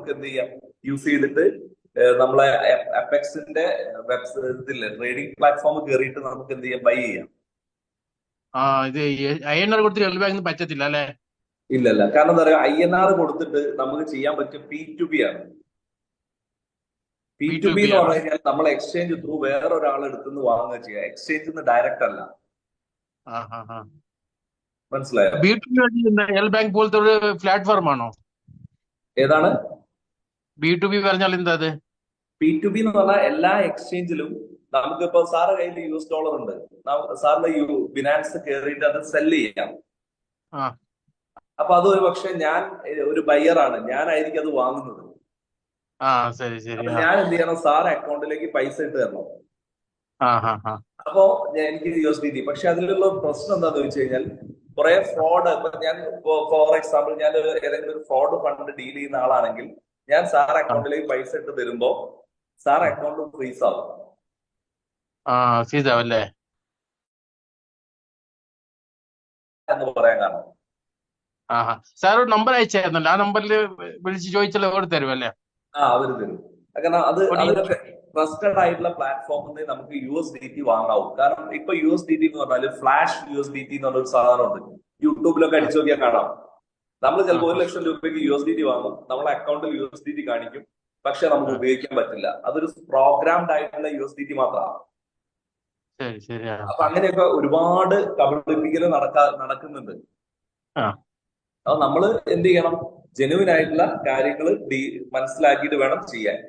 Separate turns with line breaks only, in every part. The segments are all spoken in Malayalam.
നമുക്ക് എന്ത് ചെയ്യാം, യൂസ് ചെയ്തിട്ട് നമ്മളെ അപെക്സിന്റെ ഇതില്ലേ ട്രേഡിംഗ് പ്ലാറ്റ്ഫോം കയറിയിട്ട് നമുക്ക് എന്ത് ചെയ്യാം, ബൈ ചെയ്യാം.
ഇത് INR കൊടുത്തിട്ട് റിയൽ ബാങ്കിൽ പറ്റത്തില്ല അല്ലെ?
ഇല്ലല്ല, കാരണം എന്താ പറയുക, INR കൊടുത്തിട്ട് നമുക്ക് ചെയ്യാൻ പറ്റിയ P2P ആണ്. P2P എന്ന് പറഞ്ഞു കഴിഞ്ഞാൽ നമ്മൾ എക്സ്ചേഞ്ച് ത്രൂ വേറൊരാൾ എടുത്തുനിന്ന് വാങ്ങുക ചെയ്യുക, എക്സ്ചേഞ്ചിന്ന് ഡയറക്റ്റ് അല്ല. മനസ്സിലായോ?
റിയൽ ബാങ്ക് പോലത്തെ ഒരു പ്ലാറ്റ്ഫോം ആണോ?
ഏതാണ്
B2B പറഞ്ഞാൽ എന്താ അത്?
P2P എന്ന് പറഞ്ഞാൽ എല്ലാ എക്സ്ചേഞ്ചിലും നമുക്കിപ്പോ സാറ് കയ്യിൽ $US ഉണ്ട്, സാറിന്റെ ബിനാൻസ് കയറിയിട്ട് അത് സെല് ചെയ്യാം. അപ്പൊ അത് ഒരു പക്ഷെ ഞാൻ ഒരു ബയ്യറാണ്, ഞാനായിരിക്കും അത് വാങ്ങുന്നത്. അപ്പൊ ഞാൻ എന്ത് ചെയ്യണം, സാർ അക്കൗണ്ടിലേക്ക് പൈസ ഇട്ട് തരണം. അപ്പോ എനിക്ക് USDT. പക്ഷെ അതിലുള്ള പ്രശ്നം എന്താന്ന് വെച്ച് കഴിഞ്ഞാൽ കുറെ ഫ്രോഡ്. ഇപ്പൊ ഞാൻ ഫോർ എക്സാമ്പിൾ ഞാൻ ഏതെങ്കിലും ഒരു ഫ്രോഡ് ഫണ്ട് ഡീൽ ചെയ്യുന്ന ആളാണെങ്കിൽ ഞാൻ സാർ അക്കൗണ്ടിലേക്ക് പൈസ ഇട്ട് തരുമ്പോ സാർ അക്കൗണ്ട് ഫ്രീസ് ആവും. എന്ന് പറയാൻ കാരണം
സാർ ഒരു നമ്പർ അയച്ചായിരുന്നല്ലോ, ആ നമ്പറിൽ വിളിച്ച് ചോദിച്ചാൽ അവർ തരുമല്ലേ?
അവര് തരും. കാരണം അതിനൊക്കെ ട്രസ്റ്റഡ് ആയിട്ടുള്ള പ്ലാറ്റ്ഫോമിൽ നിന്ന് നമുക്ക് USDT വാങ്ങാവും. കാരണം ഇപ്പൊ USDT എന്ന് പറഞ്ഞാല് ഫ്ലാഷ് USDT എന്ന് പറഞ്ഞൊരു സാധനമുണ്ട്, യൂട്യൂബിലൊക്കെ അടിച്ചു നോക്കിയാൽ കാണാം. നമ്മൾ ചിലപ്പോൾ 1 ലക്ഷം രൂപയ്ക്ക് USDT വാങ്ങും, നമ്മളെ അക്കൗണ്ടിൽ USDT കാണിക്കും, പക്ഷെ നമുക്ക് ഉപയോഗിക്കാൻ പറ്റില്ല. അതൊരു പ്രോഗ്രാംഡ് ആയിട്ടുള്ള USDT മാത്രമാണ്. അപ്പൊ അങ്ങനെയൊക്കെ ഒരുപാട് കബളിപ്പിക്കല് നടക്കുന്നുണ്ട്. അപ്പൊ നമ്മള് എന്ത് ചെയ്യണം, ജെനുവിൻ ആയിട്ടുള്ള കാര്യങ്ങൾ മനസ്സിലാക്കിയിട്ട് വേണം ചെയ്യാൻ.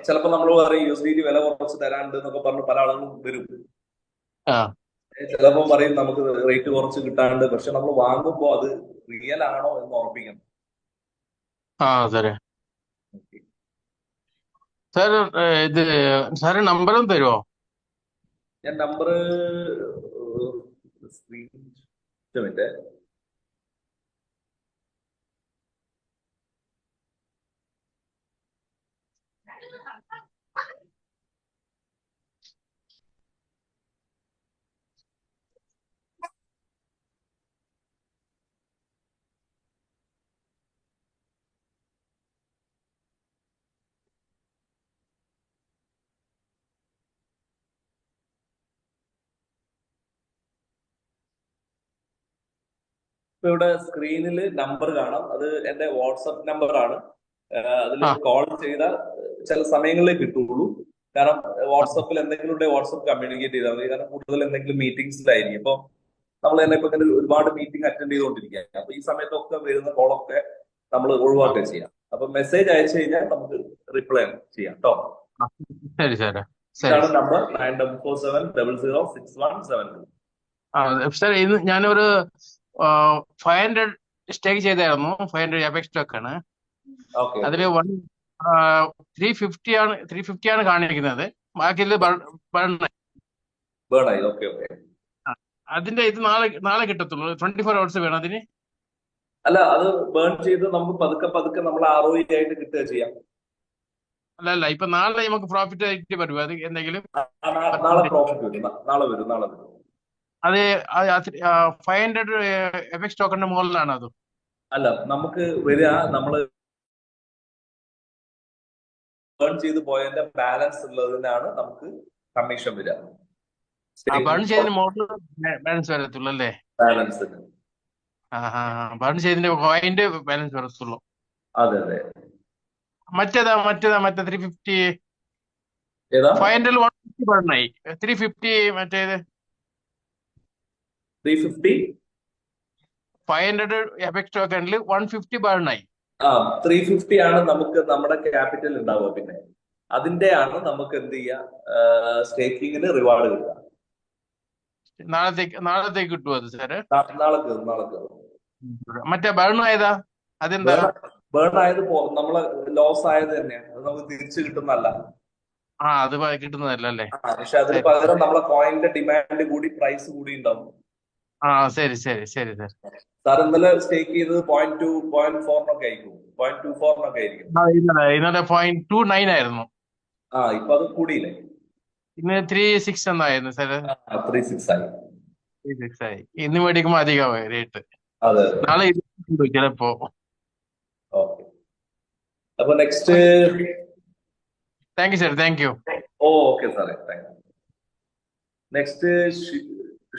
ചിലപ്പോ നമ്മൾ പറയും USDT വില കുറച്ച് തരാണ്ട് എന്നൊക്കെ പറഞ്ഞ് പല ആളുകളും വരും. ചിലപ്പോ പറയും നമുക്ക് റേറ്റ് കുറച്ച് കിട്ടാണ്ട്, പക്ഷെ നമ്മൾ വാങ്ങുമ്പോ അത് റിയൽ ആണോ എന്ന് ഉറപ്പിക്കണം.
സാറ് നമ്പറും തരുമോ?
ഞാൻ നമ്പർ മിനിറ്റ്. ഇപ്പൊ ഇവിടെ സ്ക്രീനിൽ നമ്പർ കാണാം, അത് എന്റെ വാട്സപ്പ് നമ്പറാണ്. അതിൽ കോൾ ചെയ്താൽ ചില സമയങ്ങളിലേ കിട്ടുള്ളൂ. കാരണം വാട്സപ്പിൽ എന്തെങ്കിലും വാട്സപ്പ് കമ്മ്യൂണിക്കേറ്റ് ചെയ്താൽ മതി. കാരണം കൂടുതൽ എന്തെങ്കിലും മീറ്റിംഗ്സിലായിരിക്കും. ഇപ്പൊ നമ്മൾ തന്നെ ഇപ്പൊ ഒരുപാട് മീറ്റിംഗ് അറ്റൻഡ് ചെയ്തുകൊണ്ടിരിക്കുക. അപ്പൊ ഈ സമയത്തൊക്കെ വരുന്ന കോളൊക്കെ നമ്മൾ ഒഴിവാക്കുക ചെയ്യാം. അപ്പൊ മെസ്സേജ് അയച്ചു കഴിഞ്ഞാൽ നമുക്ക് റിപ്ലൈ ചെയ്യാം കേട്ടോ. ഇതാണ് നമ്പർ
94700617. ഞാനൊരു 500 സ്റ്റേക്ക് ചെയ്തായിരുന്നു. 500 എപെക്സ് സ്റ്റോക്ക് ആണ്. അതില് 350 ആണ് കാണിക്കുന്നത്. ബാക്കിയത് അതിന്റെ ഇത് നാളെ കിട്ടത്തുള്ളൂ. 24 hours വേണം അതിന്.
അല്ല, അത് ബേൺ ചെയ്ത് നമുക്ക് പതുക്കെ നമ്മൾ ROI ആയിട്ട് കിട്ടുക ചെയ്യാം.
അല്ല ഇപ്പൊ നാളെ നമുക്ക് പ്രോഫിറ്റ് ആയിട്ട് വരുമോ അത് എന്തെങ്കിലും?
നാളെ പ്രോഫിറ്റ് വരും, നാളെ വരും.
അത് 500 എപെക്സ് സ്റ്റോക്കിന്റെ മുകളിലാണ് അത്?
അല്ല, നമുക്ക് വരിക നമ്മള് ബേൺ ചെയ്ത് പോയതിന്റെ ബാലൻസ് ഉള്ളതിനാണ് നമുക്ക് കമ്മീഷൻ വരിക.
ബേൺ ചെയ്തതിന് മുകളിൽ ബാലൻസ് വരത്തുള്ളൂ അല്ലേ?
ബാലൻസ്
ബേൺ ചെയ്തതിന്റെ കോയിന്റെ ബാലൻസ് വരത്തുള്ളൂ.
അതെ.
മറ്റേ 350 500 150 ബേണായി. 350 മറ്റേത് 500 എപെക്സ് സ്റ്റോക്കിൽ 150 ബേണായി.
350 ആണ് നമുക്ക് നമ്മുടെ ക്യാപിറ്റൽ ഉണ്ടാവുക. പിന്നെ അതിന്റെ ആണ് നമുക്ക് എന്ത് ചെയ്യാ, സ്റ്റേക്കിങ്ങിന് റിവാർഡ് കിട്ടുക.
നാളത്തേക്ക് കിട്ടുമോ അത് സാറ്?
നാളെ കയറും.
മറ്റേ ബേൺ ആയതാ? അതെന്താ
ബേൺ ആയത്? നമ്മളെ ലോസ് ആയത് തന്നെയാണ്, അത് നമുക്ക് തിരിച്ചു കിട്ടുന്നല്ല.
അത് കിട്ടുന്നതല്ല അല്ലേ?
പക്ഷെ അതിന് പകരം നമ്മളെ കോയിന്റെ ഡിമാൻഡ് കൂടി പ്രൈസ് കൂടി ഉണ്ടാവും.
ശരി സാർ.
ഇന്നലെ സ്റ്റേക്ക് ചെയ്തത് 0.2 0.4 ആയിരിക്കും. 0.24 ആയിരിക്കും.
ഇന്നലെ 0.29 ആയിരുന്നു.
ഇപ്പൊ അത് കൂടിയില്ലേ?
ഇന്ന് 3.6 എന്നായിരുന്നു സാറ്.
3.6
ആയി. ഇന്ന് മേടിക്കുമ്പോ അധികമായി റേറ്റ്.
അതെ.
നാളെ ചിലപ്പോ.
അപ്പൊ next
thank you sir, thank you.
Okay സാറേ, thank you. Next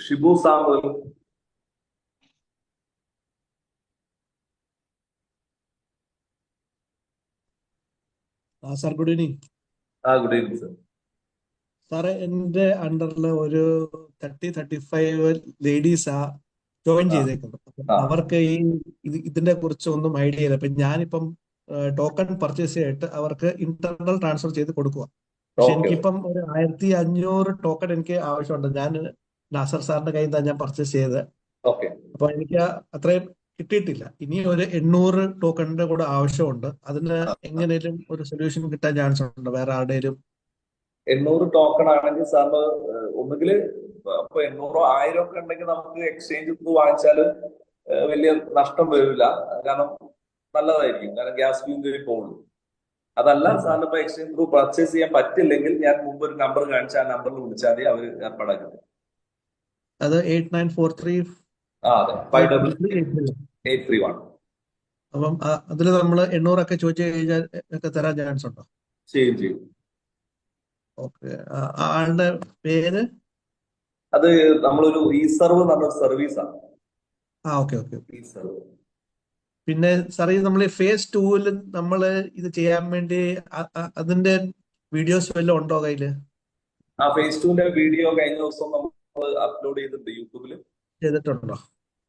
Shibu Samuel.
Sir good evening.
Good evening sir.
സാറേ, എന്റെ അണ്ടറിൽ ഒരു 35 ലേഡീസാ ജോയിൻ ചെയ്തേക്കുന്നത്. അവർക്ക് ഇതിനെ കുറിച്ച് ഒന്നും ഐഡിയ ഇല്ല. അപ്പൊ ഞാനിപ്പം ടോക്കൺ പർച്ചേസ് ചെയ്തിട്ട് അവർക്ക് ഇന്റർണൽ ട്രാൻസ്ഫർ ചെയ്ത് കൊടുക്കുക. പക്ഷെ എനിക്കിപ്പം ഒരു 1500 ടോക്കൺ എനിക്ക് ആവശ്യമുണ്ട്. ഞാൻ നാസർ സാറിന്റെ കയ്യിൽ നിന്നാണ് ഞാൻ പർച്ചേസ് ചെയ്തത്. അപ്പൊ എനിക്ക് അത്രയും കിട്ടിയിട്ടില്ല. ഇനി ഒരു 800 ടോക്കണിന്റെ കൂടെ ആവശ്യമുണ്ട്. അതിന് എങ്ങനെയും ഒരു സൊല്യൂഷൻ കിട്ടാൻ ചാൻസ് ഉണ്ട് വേറെ ആരുടെയും?
800 ടോക്കൺ ആണെങ്കിൽ സാറിന് ഒന്നുകിൽ ഇപ്പൊ 800 1000 ഒക്കെ ഉണ്ടെങ്കിൽ നമുക്ക് എക്സ്ചേഞ്ച് ത്രൂ വാങ്ങിച്ചാൽ വലിയ നഷ്ടം വരില്ല. കാരണം നല്ലതായിരിക്കും, കാരണം ഗ്യാസ് ഫീൽ പോകുള്ളൂ. അതല്ല സാറിന് ഇപ്പൊ എക്സ്ചേഞ്ച് ത്രൂ പർച്ചേസ് ചെയ്യാൻ പറ്റില്ലെങ്കിൽ ഞാൻ മുമ്പ് ഒരു നമ്പർ കാണിച്ച ആ നമ്പറിൽ വിളിച്ചാൽ മതി, അവർ ഏർപ്പാടാക്കുന്നത്.
അത് 8943
അതെ 58831.
അപ്പം അതിൽ നമ്മൾ 800 ഒക്കെ ചോദിച്ചു കഴിഞ്ഞാൽ ഒക്കെ തരാൻ ചാൻസ് ഉണ്ടോ?
ചെയ്യും.
ഓക്കെ. ആളുടെ പേര്?
അത് നമ്മളൊരു ഇസർവ് എന്ന് പറഞ്ഞ സർവീസാണ്.
ഓക്കെ. പിന്നെ സാർ, നമ്മൾ ഫേസ് 2 നമ്മൾ ഇത് ചെയ്യാൻ വേണ്ടി അതിന്റെ വീഡിയോസ് വല്ലതും ഉണ്ടോ കയ്യില്?
ഫേസ് 2ന്റെ വീഡിയോ കഴിഞ്ഞ ദിവസം നമ്മൾ അപ്ലോഡ് ചെയ്തിട്ടുണ്ട് യൂട്യൂബില്.
ചെയ്തിട്ടുണ്ടോ?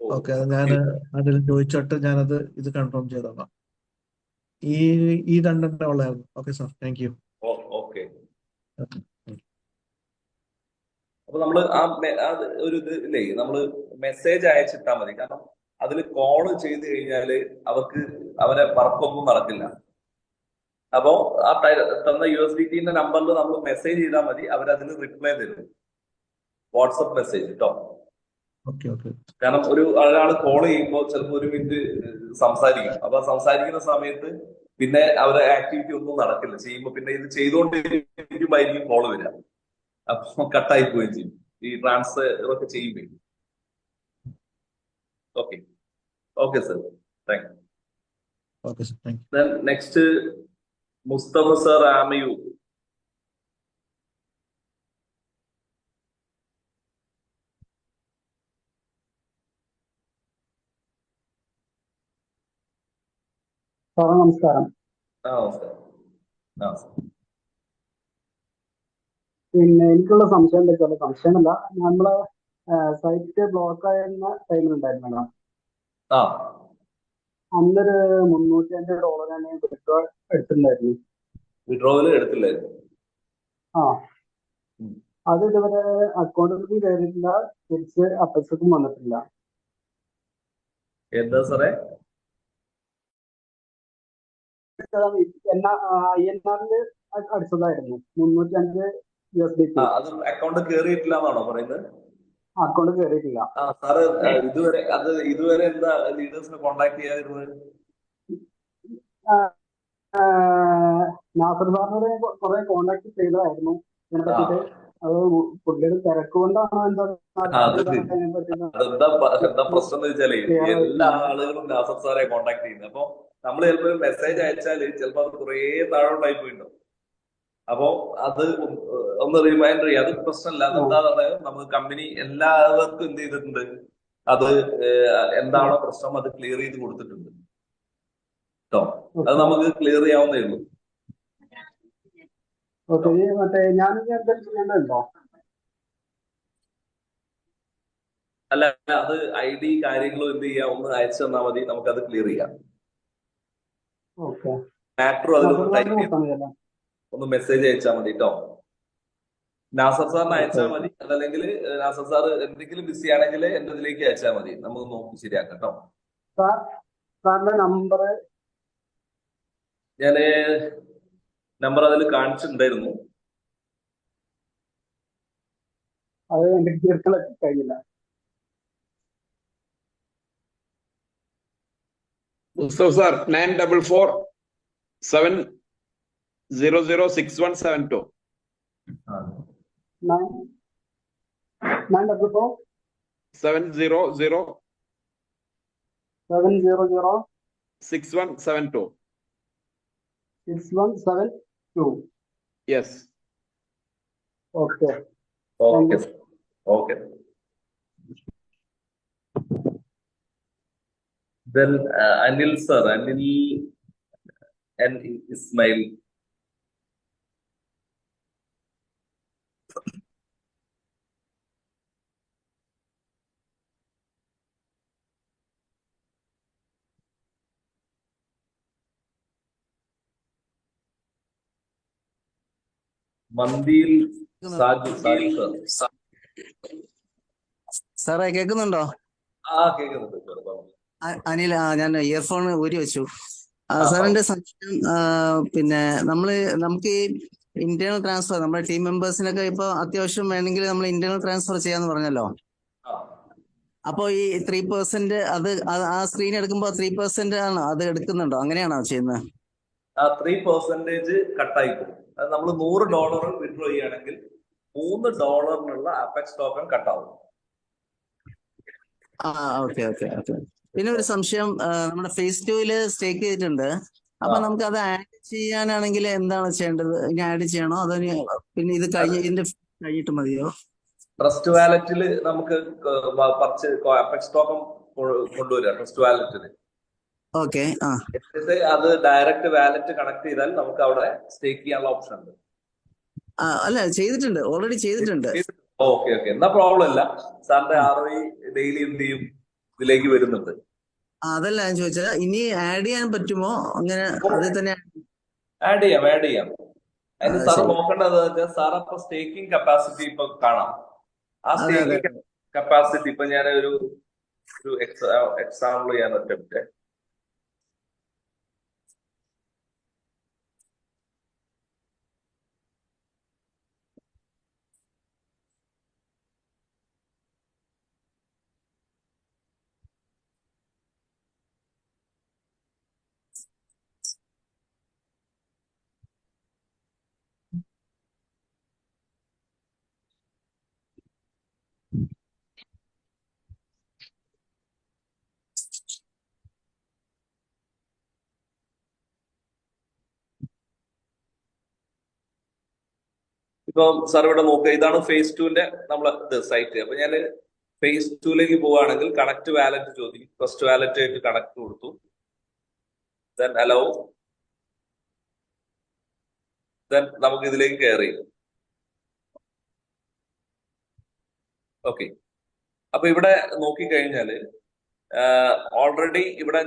ഓക്കെ, അത് ഞാൻ അതിൽ ചോദിച്ചോട്ട് ഞാനത് ഇത് കൺഫേം ചെയ്തോളാം. ഈ രണ്ടെണ്ണം ഉള്ളായിരുന്നു. Okay sir, thank you.
Okay. അപ്പൊ നമ്മള് ഒരു ഇത് ഇല്ലേ, നമ്മള് മെസ്സേജ് അയച്ചിട്ടാ മതി. കാരണം അതിൽ കോള് ചെയ്ത് കഴിഞ്ഞാല് അവരെ വർക്കൊന്നും നടക്കില്ല. അപ്പോ ആ തന്ന USDT നമ്പറിൽ നമ്മൾ മെസ്സേജ് ചെയ്താൽ മതി, അവരതിന് റിപ്ലൈ തരും. വാട്സപ്പ് മെസ്സേജ് കേട്ടോ. കാരണം ഒരാൾ കോൾ ചെയ്യുമ്പോൾ ചിലപ്പോൾ 1 മിനിറ്റ് സംസാരിക്കും. അപ്പൊ സംസാരിക്കുന്ന സമയത്ത് പിന്നെ അവരെ ആക്ടിവിറ്റി ഒന്നും നടക്കില്ല. ചെയ്യുമ്പോൾ പിന്നെ ഇത് ചെയ്തുകൊണ്ടിരിക്കുമ്പോഴായിരിക്കും കോള് വരിക. അപ്പൊ കട്ടായി പോവുകയും ചെയ്യും ഈ ട്രാൻസ്ഫർ ഒക്കെ ചെയ്യുമ്പോൾ. Okay sir, thank you. Next Mustafa sir ആമയു.
നമസ്കാരം. പിന്നെ എനിക്കുള്ള സംശയം എന്താ വെച്ചാൽ, സംശയമല്ല, നമ്മളെ സൈറ്റ് ബ്ലോക്ക് ആയിരുന്ന ടൈമിലുണ്ടായിരുന്നല്ലോ, അന്നൊരു $305 വിഡ്രോ എടുത്തിട്ടുണ്ടായിരുന്നു.
വിഡ്രോവൽ എടുത്തില്ലായിരുന്നു?
അത് ഇതുവരെ അക്കൗണ്ടിലേക്ക് കയറിയിട്ടില്ല, തിരിച്ച് അപ്പസും വന്നിട്ടില്ല.
എന്താ സാറേ?
INR അടിച്ചതായിരുന്നു $305.
അത് അക്കൗണ്ട് കയറിയിട്ടില്ല എന്നാണോ പറയുന്നത്?
അക്കൗണ്ട് കയറിയിട്ടില്ല.
സാറ് ഇതുവരെ എന്താ ലീഡേഴ്സിനെ കോണ്ടാക്ട് ചെയ്യാതിരുന്നത്?
നാസർ സാറിനോട് കുറെ കോണ്ടാക്ട് ചെയ്തതായിരുന്നു ഇതിനെ പറ്റിട്ട്. അത് പുള്ളിയുടെ തിരക്കുകൊണ്ടാണോ എന്താ
പ്രശ്നം എന്ന് വെച്ചാലേ, എല്ലാ ആളുകളും നാസർ സാറെ കോണ്ടാക്ട് ചെയ്യുന്നത്. അപ്പൊ നമ്മൾ ചിലപ്പോ ഒരു മെസ്സേജ് അയച്ചാല് ചിലപ്പോ അത് കുറേ താഴോട്ടായി പോയിട്ടുണ്ടാവും. അപ്പോ അത് ഒന്ന് റിമൈൻഡർ ചെയ്യുക. അത് പ്രശ്നമില്ല. അതെന്താ പറയുക, നമുക്ക് കമ്പനി എല്ലാവർക്കും എന്ത് ചെയ്തിട്ടുണ്ട്, അത് എന്താണോ പ്രശ്നം അത് ക്ലിയർ ചെയ്ത് കൊടുത്തിട്ടുണ്ട് കേട്ടോ. അത് നമുക്ക് ക്ലിയർ ചെയ്യാവുന്നേ ഉള്ളൂ. അല്ല, അത് ID കാര്യങ്ങളും എന്ത് ചെയ്യാം, ഒന്ന് അയച്ചു തന്നാൽ മതി, നമുക്കത് ക്ലിയർ ചെയ്യാം. മാറ്ററും അതിലൊന്ന് ടൈപ്പ് ചെയ്യാം, ഒന്ന് മെസ്സേജ് അയച്ചാൽ മതി കേട്ടോ. നാസർ സാറിന് അയച്ചാൽ മതി. അതല്ലെങ്കിൽ നാസർ സാർ എന്തെങ്കിലും ബിസി ആണെങ്കിൽ എന്റെ ഇതിലേക്ക് അയച്ചാൽ മതി, നമുക്ക് നോക്കി ശരിയാക്കാം കേട്ടോ. ഞാന് നമ്പർ അതിൽ കാണിച്ചിട്ടുണ്ടായിരുന്നു.
Mustafa sir 9447006172.
700
6172.
6172.
Yes.
Okay.
Okay. Okay. Then Anil sir, Anil and Ismail. Mandil Saju sir.
സാറേ കേൾക്കുന്നുണ്ടോ?
കേൾക്കുന്നുണ്ട് sir.
അനിൽ, ഞാൻ ഇയർഫോൺ ഊരി വെച്ചു.
ആ,
സാറിന്റെ സംശയം, പിന്നെ നമുക്ക് ഈ ഇന്റേണൽ ട്രാൻസ്ഫർ നമ്മുടെ ടീം മെമ്പേഴ്സിനൊക്കെ ഇപ്പൊ അത്യാവശ്യം വേണമെങ്കിൽ നമ്മൾ ഇന്റേണൽ ട്രാൻസ്ഫർ ചെയ്യാന്ന് പറഞ്ഞല്ലോ.
ആ.
അപ്പോ ഈ 3% ആ സ്ക്രീൻ എടുക്കുമ്പോ 3% ആണോ അത് എടുക്കുന്നുണ്ടോ? അങ്ങനെയാണോ ചെയ്യുന്നത്?
ആ 3% കട്ടായി പോകും. അത് നമ്മൾ $100 വിഡ്രോ ചെയ്യുകയാണെങ്കിൽ $3 അപെക്സ് ടോക്കൺ കട്ടാവും.
ഓക്കെ. പിന്നെ ഒരു സംശയം, നമ്മുടെ ഫേസ് 2 സ്റ്റേക്ക് ചെയ്തിട്ടുണ്ട്. അപ്പൊ നമുക്ക് അത് ആഡ് ചെയ്യാനാണെങ്കിൽ എന്താണ് ചെയ്യേണ്ടത്? ഇനി ആഡ് ചെയ്യണോ അതോ പിന്നെ ഇത് ഇതിന്റെ കഴിഞ്ഞിട്ട് മതിയോ?
ട്രസ്റ്റ് വാലറ്റിൽ നമുക്ക് അപെക്സ് ടോക്കൺ കൊണ്ടുവരിക. ട്രസ്റ്റ് വാലറ്റില്
ഓക്കെ.
എന്നിട്ട് അത് ഡയറക്റ്റ് വാലറ്റ് കണക്ട് ചെയ്താൽ നമുക്ക് അവിടെ സ്റ്റേക്ക് ചെയ്യാനുള്ള ഓപ്ഷൻ ഉണ്ട്.
അല്ല, ചെയ്തിട്ടുണ്ട്, ഓൾറെഡി ചെയ്തിട്ടുണ്ട്.
ഓക്കെ. എന്നാ പ്രോബ്ലം ഇല്ല. സാറിന്റെ ROI ഡെയിലി എന്ത് ചെയ്യും ഇതിലേക്ക് വരുന്നുണ്ട്.
അതല്ല ഞാൻ ചോദിച്ചത്, ഇനി ആഡ് ചെയ്യാൻ പറ്റുമോ? അങ്ങനെ അതിൽ തന്നെ
ആഡ് ചെയ്യാം. അതിന് സാർ നോക്കേണ്ടത് സാർ അപ്പൊ സ്റ്റേക്കിംഗ് കപ്പാസിറ്റി ഇപ്പൊ കാണാം. ആ സ്റ്റേക്കിംഗ് കപ്പാസിറ്റി ഇപ്പൊ ഞാൻ ഒരു എക്സാമ്പിൾ ചെയ്യാൻ പറ്റും. ഇപ്പൊ സാർ ഇവിടെ നോക്കുക, ഇതാണ് ഫേസ് 2ന്റെ നമ്മളെ സൈറ്റ്. അപ്പൊ ഞാൻ ഫേസ് 2ലേക്ക് പോവുകയാണെങ്കിൽ കണക്ട് വാലറ്റ് ചോദിക്കും. ഫസ്റ്റ് വാലറ്റ് ആയിട്ട് കണക്ട് കൊടുത്തു. Then hello. ദെൻ നമുക്ക് ഇതിലേക്ക് കയറി. ഓക്കെ. അപ്പൊ ഇവിടെ നോക്കിക്കഴിഞ്ഞാല് ഓൾറെഡി ഇവിടെ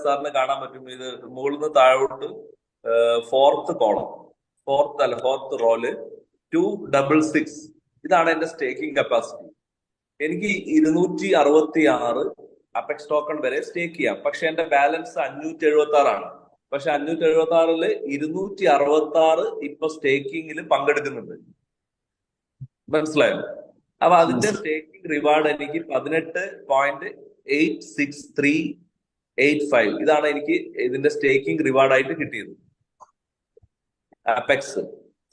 സാറിന് കാണാൻ പറ്റും. ഇത് മുകളിൽ നിന്ന് താഴോട്ട് ഫോർത്ത് റോല് 266. ഇതാണ് എന്റെ സ്റ്റേക്കിംഗ് കപ്പാസിറ്റി. എനിക്ക് 266 അപെക്സ് ടോക്കൺ വരെ സ്റ്റേക്ക് ചെയ്യാം. പക്ഷെ എന്റെ ബാലൻസ് 576 ആണ്. പക്ഷെ 576-ല് 266 ഇപ്പൊ സ്റ്റേക്കിങ്ങിൽ പങ്കെടുക്കുന്നുണ്ട്. മനസ്സിലായോ? അപ്പൊ അതിന്റെ സ്റ്റേക്കിംഗ് റിവാർഡ് എനിക്ക് 18.86385. ഇതാണ് എനിക്ക് ഇതിന്റെ സ്റ്റേക്കിംഗ് റിവാർഡായിട്ട് കിട്ടിയത്. അപെക്സ്,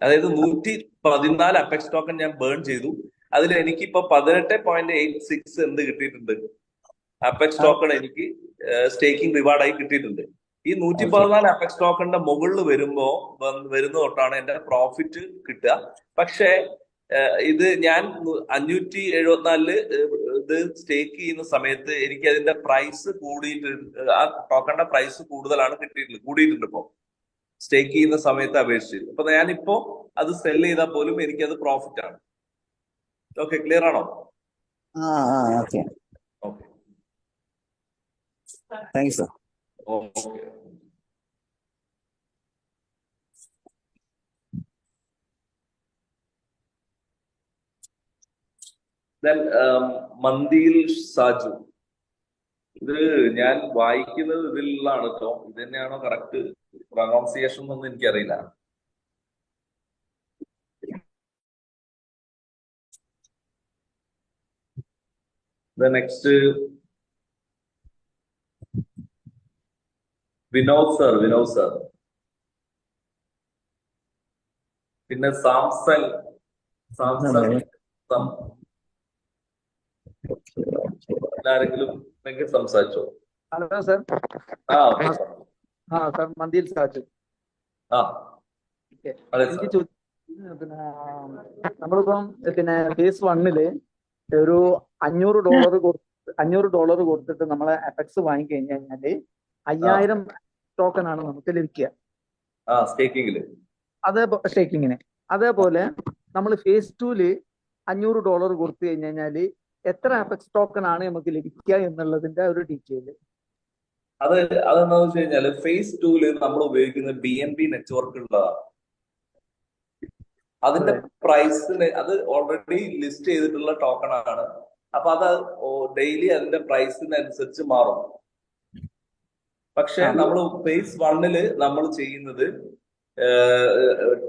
അതായത് 114 അപെക്സ് ടോക്കൺ ഞാൻ ബേൺ ചെയ്തു. അതിൽ എനിക്കിപ്പോ 18.86 എന്ത് കിട്ടിയിട്ടുണ്ട്? അപെക്സ് ടോക്കൺ എനിക്ക് സ്റ്റേക്കിംഗ് റിവാർഡായി കിട്ടിയിട്ടുണ്ട്. ഈ 114 അപെക്സ് ടോക്കണിന്റെ മുകളിൽ വരുന്ന തൊട്ടാണ് എന്റെ പ്രോഫിറ്റ് കിട്ടുക. പക്ഷേ ഇത് ഞാൻ 574 ഇത് സ്റ്റേക്ക് ചെയ്യുന്ന സമയത്ത് എനിക്ക് അതിന്റെ പ്രൈസ് കൂടിയിട്ട്, ആ ടോക്കണിന്റെ പ്രൈസ് കൂടുതലാണ് കൂടിയിട്ടുണ്ട് ഇപ്പോ സ്റ്റേക്ക് ചെയ്യുന്ന സമയത്ത് അപേക്ഷിച്ച്. അപ്പൊ ഞാനിപ്പോ അത് സെൽ ചെയ്താൽ പോലും എനിക്കത് പ്രോഫിറ്റ് ആണ്. ഓക്കെ, ക്ലിയർ ആണോ?
Okay. Thanks sir.
Okay. Mandil Saju, ഇത് ഞാൻ വായിക്കുന്നത് ഇതിലാണ് കേട്ടോ. ഇത് തന്നെയാണോ കറക്റ്റ് പ്രൊനൗൺസിയേഷൻ എന്നൊന്നും എനിക്കറിയില്ല. Next Vinod sir. പിന്നെ സാംസങ് ആരെങ്കിലും ഉണ്ടെങ്കിൽ സംസാരിച്ചോ.
Hello sir.
Okay.
Sir Mandil Saju.
ആ
ഓക്കെ.
അതെ
എനിക്ക്
സാർ.
പിന്നെ നമ്മളിപ്പം പിന്നെ ഫേസ് 1 ഒരു $500 കൊടുത്തിട്ട് നമ്മളെ എഫക്സ് വാങ്ങിക്കഴിഞ്ഞു കഴിഞ്ഞാല് 5000 ടോക്കൺ ആണ് നമുക്ക് ലഭിക്കുക.
ആ സ്റ്റേക്കിങ്ങില്.
അതേ സ്റ്റേക്കിങ്ങിന്. അതേപോലെ നമ്മൾ ഫേസ് 2 $500 കൊടുത്തു കഴിഞ്ഞു കഴിഞ്ഞാല് എത്ര എഫക്സ് ടോക്കൺ ആണ് നമുക്ക് ലഭിക്കുക എന്നുള്ളതിന്റെ ഒരു ഡീറ്റെയിൽ.
അതെന്താന്ന് വെച്ച് കഴിഞ്ഞാല് ഫേസ് 2 നമ്മൾ ഉപയോഗിക്കുന്ന BNB നെറ്റ്വർക്ക് ഉള്ളതാണ്. അതിന്റെ പ്രൈസിന് അത് ഓൾറെഡി ലിസ്റ്റ് ചെയ്തിട്ടുള്ള ടോക്കൺ ആണ്. അപ്പൊ അത് ഡെയിലി അതിന്റെ പ്രൈസിനനുസരിച്ച് മാറും. പക്ഷെ നമ്മൾ ഫേസ് 1 നമ്മൾ ചെയ്യുന്നത്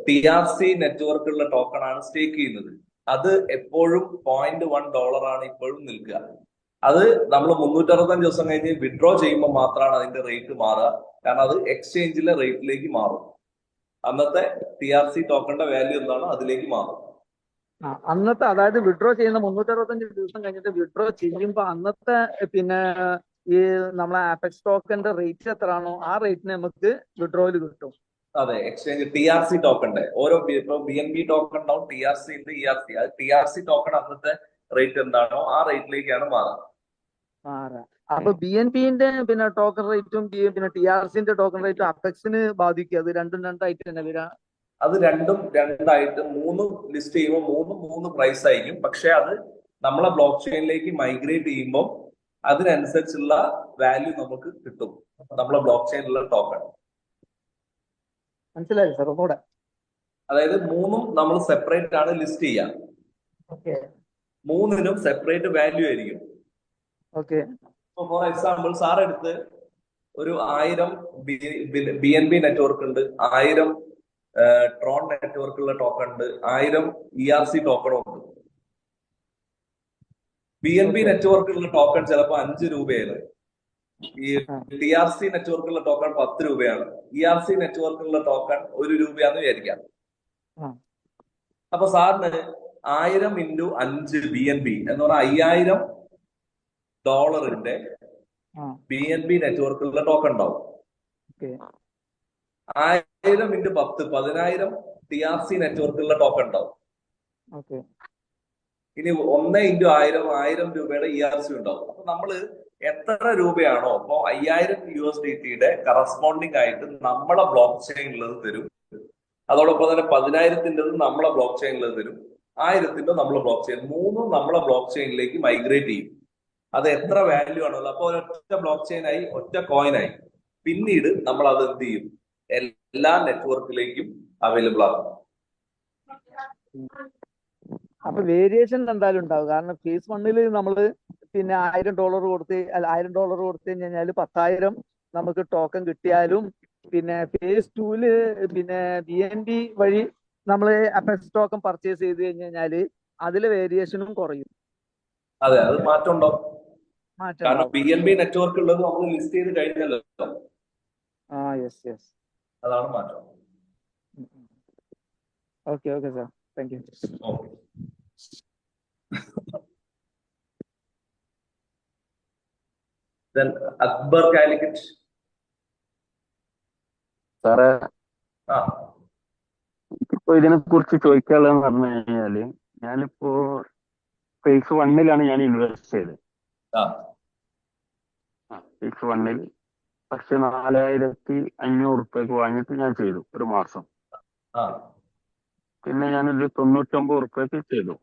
TRC നെറ്റ്വർക്ക് ഉള്ള ടോക്കൺ ആണ് സ്റ്റേക്ക് ചെയ്യുന്നത്. അത് എപ്പോഴും $0.1 ആണ് ഇപ്പോഴും നിൽക്കുക. അത് നമ്മൾ 365 ദിവസം കഴിഞ്ഞ് വിഡ്രോ ചെയ്യുമ്പോൾ മാത്രമാണ് അതിന്റെ റേറ്റ് മാറുക. കാരണം അത് എക്സ്ചേഞ്ചിലെ റേറ്റിലേക്ക് മാറും. അന്നത്തെ TRC ടോക്കണിന്റെ വാല്യൂ എന്താണോ അതിലേക്ക് മാറും.
അന്നത്തെ അതായത് വിഡ്രോ ചെയ്യുന്ന 365 ദിവസം കഴിഞ്ഞിട്ട് വിഡ്രോ ചെയ്യുമ്പോൾ അന്നത്തെ പിന്നെ ഈ നമ്മളെ ആപെക്സ് ടോക്കന്റെ റേറ്റ് എത്രയാണോ ആ റേറ്റിന് നമുക്ക് വിഡ്രോയിൽ കിട്ടും.
അതെ, എക്സ്ചേഞ്ച് TRC ടോക്കണിന്റെ ഓരോ ഇപ്പൊ BNB ടോക്കൺ ഉണ്ടാവും, TRC ഉണ്ട്, ERC. അത് TRC ടോക്കൺ അന്നത്തെ റേറ്റ് എന്താണോ ആ റേറ്റിലേക്കാണ് മാറുക.
അപ്പൊ BNBന്റെ പിന്നെ ടോക്കൺ റേറ്റും പിന്നെ TRCന്റെ ടോക്കൺ റേറ്റും അപെക്സിന് ബാധിക്കുക. അത് രണ്ടും രണ്ടായിട്ട് തന്നെ വരാ.
അത് രണ്ടും രണ്ടായിട്ട് മൂന്നും ലിസ്റ്റ് ചെയ്യുമ്പോൾ മൂന്ന് പ്രൈസ് ആയിരിക്കും. പക്ഷെ അത് നമ്മളെ ബ്ലോക്ക് ചെയിനിലേക്ക് മൈഗ്രേറ്റ് ചെയ്യുമ്പോൾ അതിനനുസരിച്ചുള്ള വാല്യൂ നമുക്ക് കിട്ടും, നമ്മളെ ബ്ലോക്ക് ചെയിനിലുള്ള ടോക്കൺ.
മനസ്സിലായി സാർ ഒന്നുകൂടെ?
അതായത് മൂന്നും നമ്മൾ സെപ്പറേറ്റ് ആണ് ലിസ്റ്റ് ചെയ്യുക.
ഓക്കെ.
മൂന്നിനും സെപ്പറേറ്റ് വാല്യൂ ആയിരിക്കും.
ഓക്കെ.
ഫോർ എക്സാമ്പിൾ സാർ എടുത്ത് ഒരു 1000 BNB നെറ്റ്വർക്ക് ഉണ്ട്, 1000 ട്രോൺ നെറ്റ്വർക്കുള്ള ടോക്കൺ ഉണ്ട്, 1000 ERC ടോക്കണും ഉണ്ട്. BNB നെറ്റ്വർക്കുള്ള ടോക്കൺ ചിലപ്പോൾ 5 രൂപയാണ്. ഈ TRC നെറ്റ്വർക്കുള്ള ടോക്കൺ 10 രൂപയാണ്. ERC നെറ്റ്വർക്കുള്ള ടോക്കൺ 1 രൂപയാന്ന് വിചാരിക്കാം. അപ്പൊ സാറിന് 1000 × 5 BNB എന്ന് പറഞ്ഞാൽ $5000 BNB നെറ്റ്വർക്കുള്ള ടോക്കൺ ഉണ്ടാവും. 1000 × 10 10,000 TRC നെറ്റ്വർക്കുള്ള ടോക്കൺ ഉണ്ടാവും. ഇനി 1 × 1000 രൂപയുടെ ERC ഉണ്ടാവും. അപ്പൊ നമ്മള് എത്ര രൂപയാണോ അപ്പൊ 5000 USDT കറസ്പോണ്ടിങ് ആയിട്ട് നമ്മളെ ബ്ലോക്ക് ചെയിനുള്ളത് തരും. അതോടൊപ്പം തന്നെ 10,000 നമ്മളെ ബ്ലോക്ക് ചെയിനുള്ളത് തരും, 1000 നമ്മളെ ബ്ലോക്ക് ചെയിൻ. മൂന്നും നമ്മളെ ബ്ലോക്ക് ചെയിനിലേക്ക് മൈഗ്രേറ്റ് ചെയ്യും. അത് എത്ര വാല്യൂ ആണുള്ളത്. അപ്പൊ ഒരൊറ്റ ബ്ലോക്ക് ചെയിൻ ആയി, ഒറ്റ കോയിനായി. പിന്നീട് നമ്മൾ അത് എന്ത് ചെയ്യും, എല്ലാ നെറ്റ്വർക്കിലേക്കും അവൈലബിൾ ആകും.
അപ്പൊ വേരിയേഷൻ എന്തായാലും ഉണ്ടാവും. കാരണം ഫേസ് 1 നമ്മള് പിന്നെ $1000 കൊടുത്ത് $1000 കൊടുത്തു കഴിഞ്ഞാൽ 10,000 നമുക്ക് ടോക്കൺ കിട്ടിയാലും പിന്നെ ഫേസ് 2 പിന്നെ BNB വഴി നമ്മൾ അപെക്സ് ടോക്കൺ പർച്ചേസ് ചെയ്ത് കഴിഞ്ഞാല് അതിലെ വേരിയേഷനും കുറയും.
അതെ, അത് മാറ്റം ഉണ്ടാവും.
മാറ്റം
കാരണം
ഉണ്ടാവും.
BNB നെറ്റ്വർക്ക് ഉള്ളത് നമ്മൾ ലിസ്റ്റ് ചെയ്ത് കഴിഞ്ഞല്ലോ.
യെസ്.
അതാണ് മാറ്റം.
Okay sir, thank U.
Then Akbar Calicut.
സാറേ,
ആ
ഇപ്പൊ ഇതിനെ കുറിച്ച് ചോദിക്കാനുള്ളതെന്ന് പറഞ്ഞു കഴിഞ്ഞാല് ഞാനിപ്പോ ഫേസ് 1 ഞാൻ ഇൻവെസ്റ്റ് ചെയ്തത്. ഫേസ് 1 പക്ഷെ 4,500 വാങ്ങിയിട്ട് ഞാൻ ചെയ്തു ഒരു മാസം. പിന്നെ ഞാനൊരു 99 ചെയ്തു.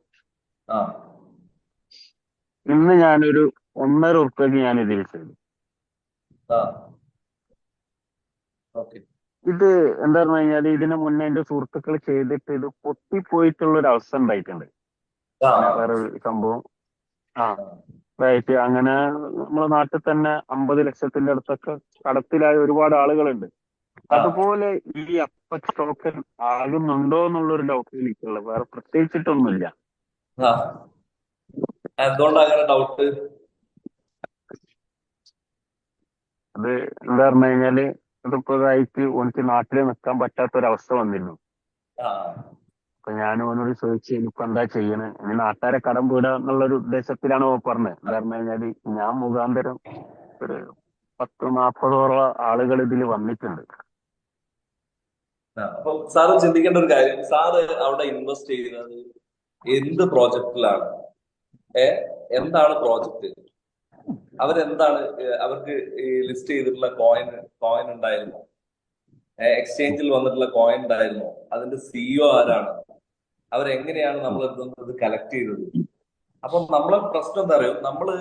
ഇന്ന് ഞാനൊരു 1.5 ഞാൻ ഇതിൽ ചെയ്തു. ഇത് എന്താ പറഞ്ഞു കഴിഞ്ഞാല് ഇതിന് മുന്നേ എന്റെ സുഹൃത്തുക്കൾ ചെയ്തിട്ട് ഇത് പൊട്ടിപ്പോയിട്ടുള്ള ഒരു അവസ്ഥ ഉണ്ടായിട്ടുണ്ട്. വേറെ സംഭവം അങ്ങനെ നമ്മുടെ നാട്ടിൽ തന്നെ 50 ലക്ഷത്തിന്റെ അടുത്തൊക്കെ കടത്തിലായ ഒരുപാട് ആളുകളുണ്ട്. അതുപോലെ ഈ അപെക്സ് ടോക്കൺ ആകുന്നുണ്ടോ എന്നുള്ളൊരു ഡൗട്ട് എനിക്കുള്ളത്. വേറെ പ്രത്യേകിച്ചിട്ടൊന്നുമില്ല.
എന്തുകൊണ്ടങ്ങനെ ഡൗട്ട്?
അത് എന്താ പറഞ്ഞു കഴിഞ്ഞാല് ഇതിപ്പോ ഇതായിട്ട് എനിക്ക് നാട്ടിൽ നിൽക്കാൻ പറ്റാത്തൊരവസ്ഥ വന്നിരുന്നു. അപ്പൊ ഞാൻ ഓനോട് ചോദിച്ചു ഇനിയിപ്പോ എന്താ ചെയ്യണേ, ഇനി നാട്ടുകാരെ കടം വീടുക എന്നുള്ളൊരു ഉദ്ദേശത്തിലാണ് പറഞ്ഞത്. എന്താ പറഞ്ഞു കഴിഞ്ഞാല് ഞാൻ മുഖാന്തരം ഒരു 10-40 ആളുകൾ ഇതിൽ വന്നിട്ടുണ്ട്.
അപ്പൊ സാറ് ചിന്തിക്കേണ്ട ഒരു കാര്യം, സാറ് അവിടെ ഇൻവെസ്റ്റ് ചെയ്യുന്നത് എന്ത് പ്രോജക്റ്റിലാണ്? എന്താണ് പ്രോജക്റ്റ്? അവരെന്താണ് അവർക്ക് ഈ ലിസ്റ്റ് ചെയ്തിട്ടുള്ള കോയിൻ ഉണ്ടായിരുന്നു, എക്സ്ചേഞ്ചിൽ വന്നിട്ടുള്ള കോയിൻ ഉണ്ടായിരുന്നു, അതിന്റെ സിഇഒ ആരാണ്, അവരെങ്ങനെയാണ് നമ്മൾ ഇത് കളക്ട് ചെയ്തത്? അപ്പൊ നമ്മളെ പ്രശ്നം എന്താ അറിയോ, നമ്മള്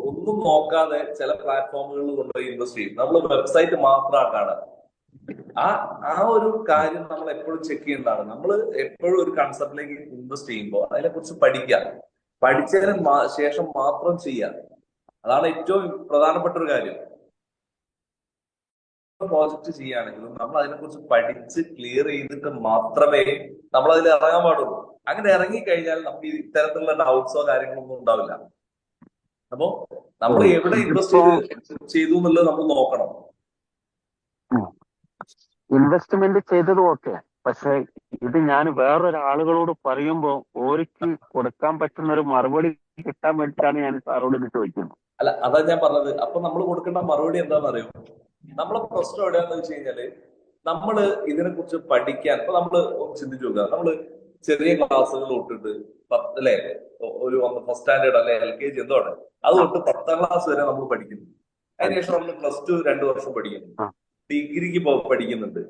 ഒന്നും നോക്കാതെ ചില പ്ലാറ്റ്ഫോമുകളിൽ കൊണ്ടുപോയി ഇൻവെസ്റ്റ് ചെയ്യും. നമ്മൾ വെബ്സൈറ്റ് മാത്രമായിട്ടാണ് ആ ഒരു കാര്യം നമ്മൾ എപ്പോഴും ചെക്ക് ചെയ്യേണ്ടതാണ്. നമ്മൾ എപ്പോഴും ഒരു കൺസെപ്റ്റിലേക്ക് ഇൻവെസ്റ്റ് ചെയ്യുമ്പോൾ അതിനെ കുറിച്ച് പഠിച്ചതിന് ശേഷം മാത്രം ചെയ്യാം. അതാണ് ഏറ്റവും പ്രധാനപ്പെട്ട ഒരു കാര്യം. പ്രോജക്റ്റ് ചെയ്യുകയാണെങ്കിലും നമ്മൾ അതിനെക്കുറിച്ച് പഠിച്ച് ക്ലിയർ ചെയ്തിട്ട് മാത്രമേ നമ്മൾ അതിൽ ഇറങ്ങാൻ പാടുള്ളൂ. അങ്ങനെ ഇറങ്ങിക്കഴിഞ്ഞാൽ നമുക്ക് ഇത്തരത്തിലുള്ള ഡൗട്ട്സോ കാര്യങ്ങളൊന്നും ഉണ്ടാവില്ല. അപ്പോ നമ്മൾ എവിടെ ഇൻവെസ്റ്റ് ചെയ്തു എന്നുള്ളത് നമ്മൾ നോക്കണം.
ഇൻവെസ്റ്റ്മെന്റ് ചെയ്തത് ഓക്കെ, പക്ഷെ ഇത് ഞാൻ വേറൊരാളുകളോട് പറയുമ്പോ ഓർക്ക് കൊടുക്കാൻ പറ്റുന്ന ഒരു മറുപടി കിട്ടാൻ വേണ്ടിയിട്ടാണ് ഞാൻ സാറോട് ഇത് ചോദിക്കുന്നത്.
അല്ല, അതാ ഞാൻ പറഞ്ഞത്. അപ്പൊ നമ്മൾ കൊടുക്കേണ്ട മറുപടി എന്താണെന്ന് അറിയോ? നമ്മളെ പ്രശ്നം എവിടെയാന്ന് വെച്ച് കഴിഞ്ഞാല് നമ്മള് ഇതിനെ കുറിച്ച് പഠിക്കാൻ ഇപ്പൊ നമ്മള് ചിന്തിച്ചു നോക്കുക. നമ്മള് ചെറിയ ക്ലാസ്സുകൾ തൊട്ടിട്ട് അല്ലെ ഒരു ഫസ്റ്റ് സ്റ്റാൻഡേർഡ് അല്ലെ LKG എന്തോടെ അത് തൊട്ട് 10ാം ക്ലാസ് വരെ നമ്മൾ പഠിക്കുന്നു. അതിനുശേഷം നമ്മൾ +2 2 വർഷം പഠിക്കുന്നു, ഡിഗ്രിക്ക് പഠിക്കുന്നുണ്ട്.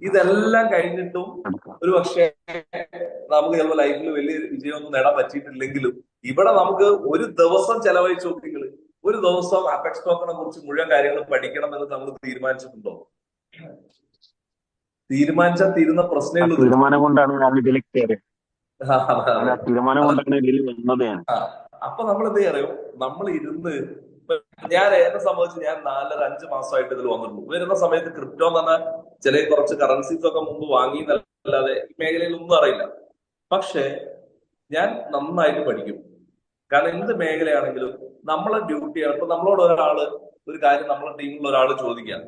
ഇതെല്ലാം കഴിഞ്ഞിട്ടും ഒരു പക്ഷേ നമുക്ക് ചിലപ്പോൾ ലൈഫിൽ വലിയ വിജയമൊന്നും നേടാൻ പറ്റിയിട്ടില്ലെങ്കിലും ഇവിടെ നമുക്ക് ഒരു ദിവസം ചെലവഴിച്ച് നോക്കിങ്ങള് ഒരു ദിവസം അപെക്സ് ടോക്കണെ കുറിച്ച് മുഴുവൻ കാര്യങ്ങൾ പഠിക്കണം എന്ന് നമ്മൾ തീരുമാനിച്ചിട്ടുണ്ടോ? തീരുമാനിച്ചാൽ തീരുന്ന പ്രശ്നമുള്ളൂ.
തീരുമാനം കൊണ്ടാണ് ഞാൻ ഇതിൽ കയറിയത്. തീരുമാനം കൊണ്ടാണ് ഇതിൽ വന്നത്.
അപ്പൊ നമ്മൾ എന്ത് അറിയോ, നമ്മൾ ഇരുന്ന് ഞാൻ എന്നെ സംബന്ധിച്ച് ഞാൻ 4-5 മാസമായിട്ട് ഇതിൽ വന്നിട്ടുള്ളൂ. വരുന്ന സമയത്ത് ക്രിപ്റ്റോ എന്ന് പറഞ്ഞാൽ ചില കുറച്ച് കറൻസീസ് ഒക്കെ മുമ്പ് വാങ്ങിയെന്നല്ലാതെ ഈ മേഖലയിൽ ഒന്നും അറിയില്ല. പക്ഷെ ഞാൻ നന്നായിട്ട് പഠിക്കും. കാരണം എന്ത് മേഖലയാണെങ്കിലും നമ്മളെ ഡ്യൂട്ടിയാണ്. ഇപ്പൊ നമ്മളോട് ഒരു കാര്യം നമ്മളെ ടീമിലുള്ള ഒരാൾ ചോദിക്കാം,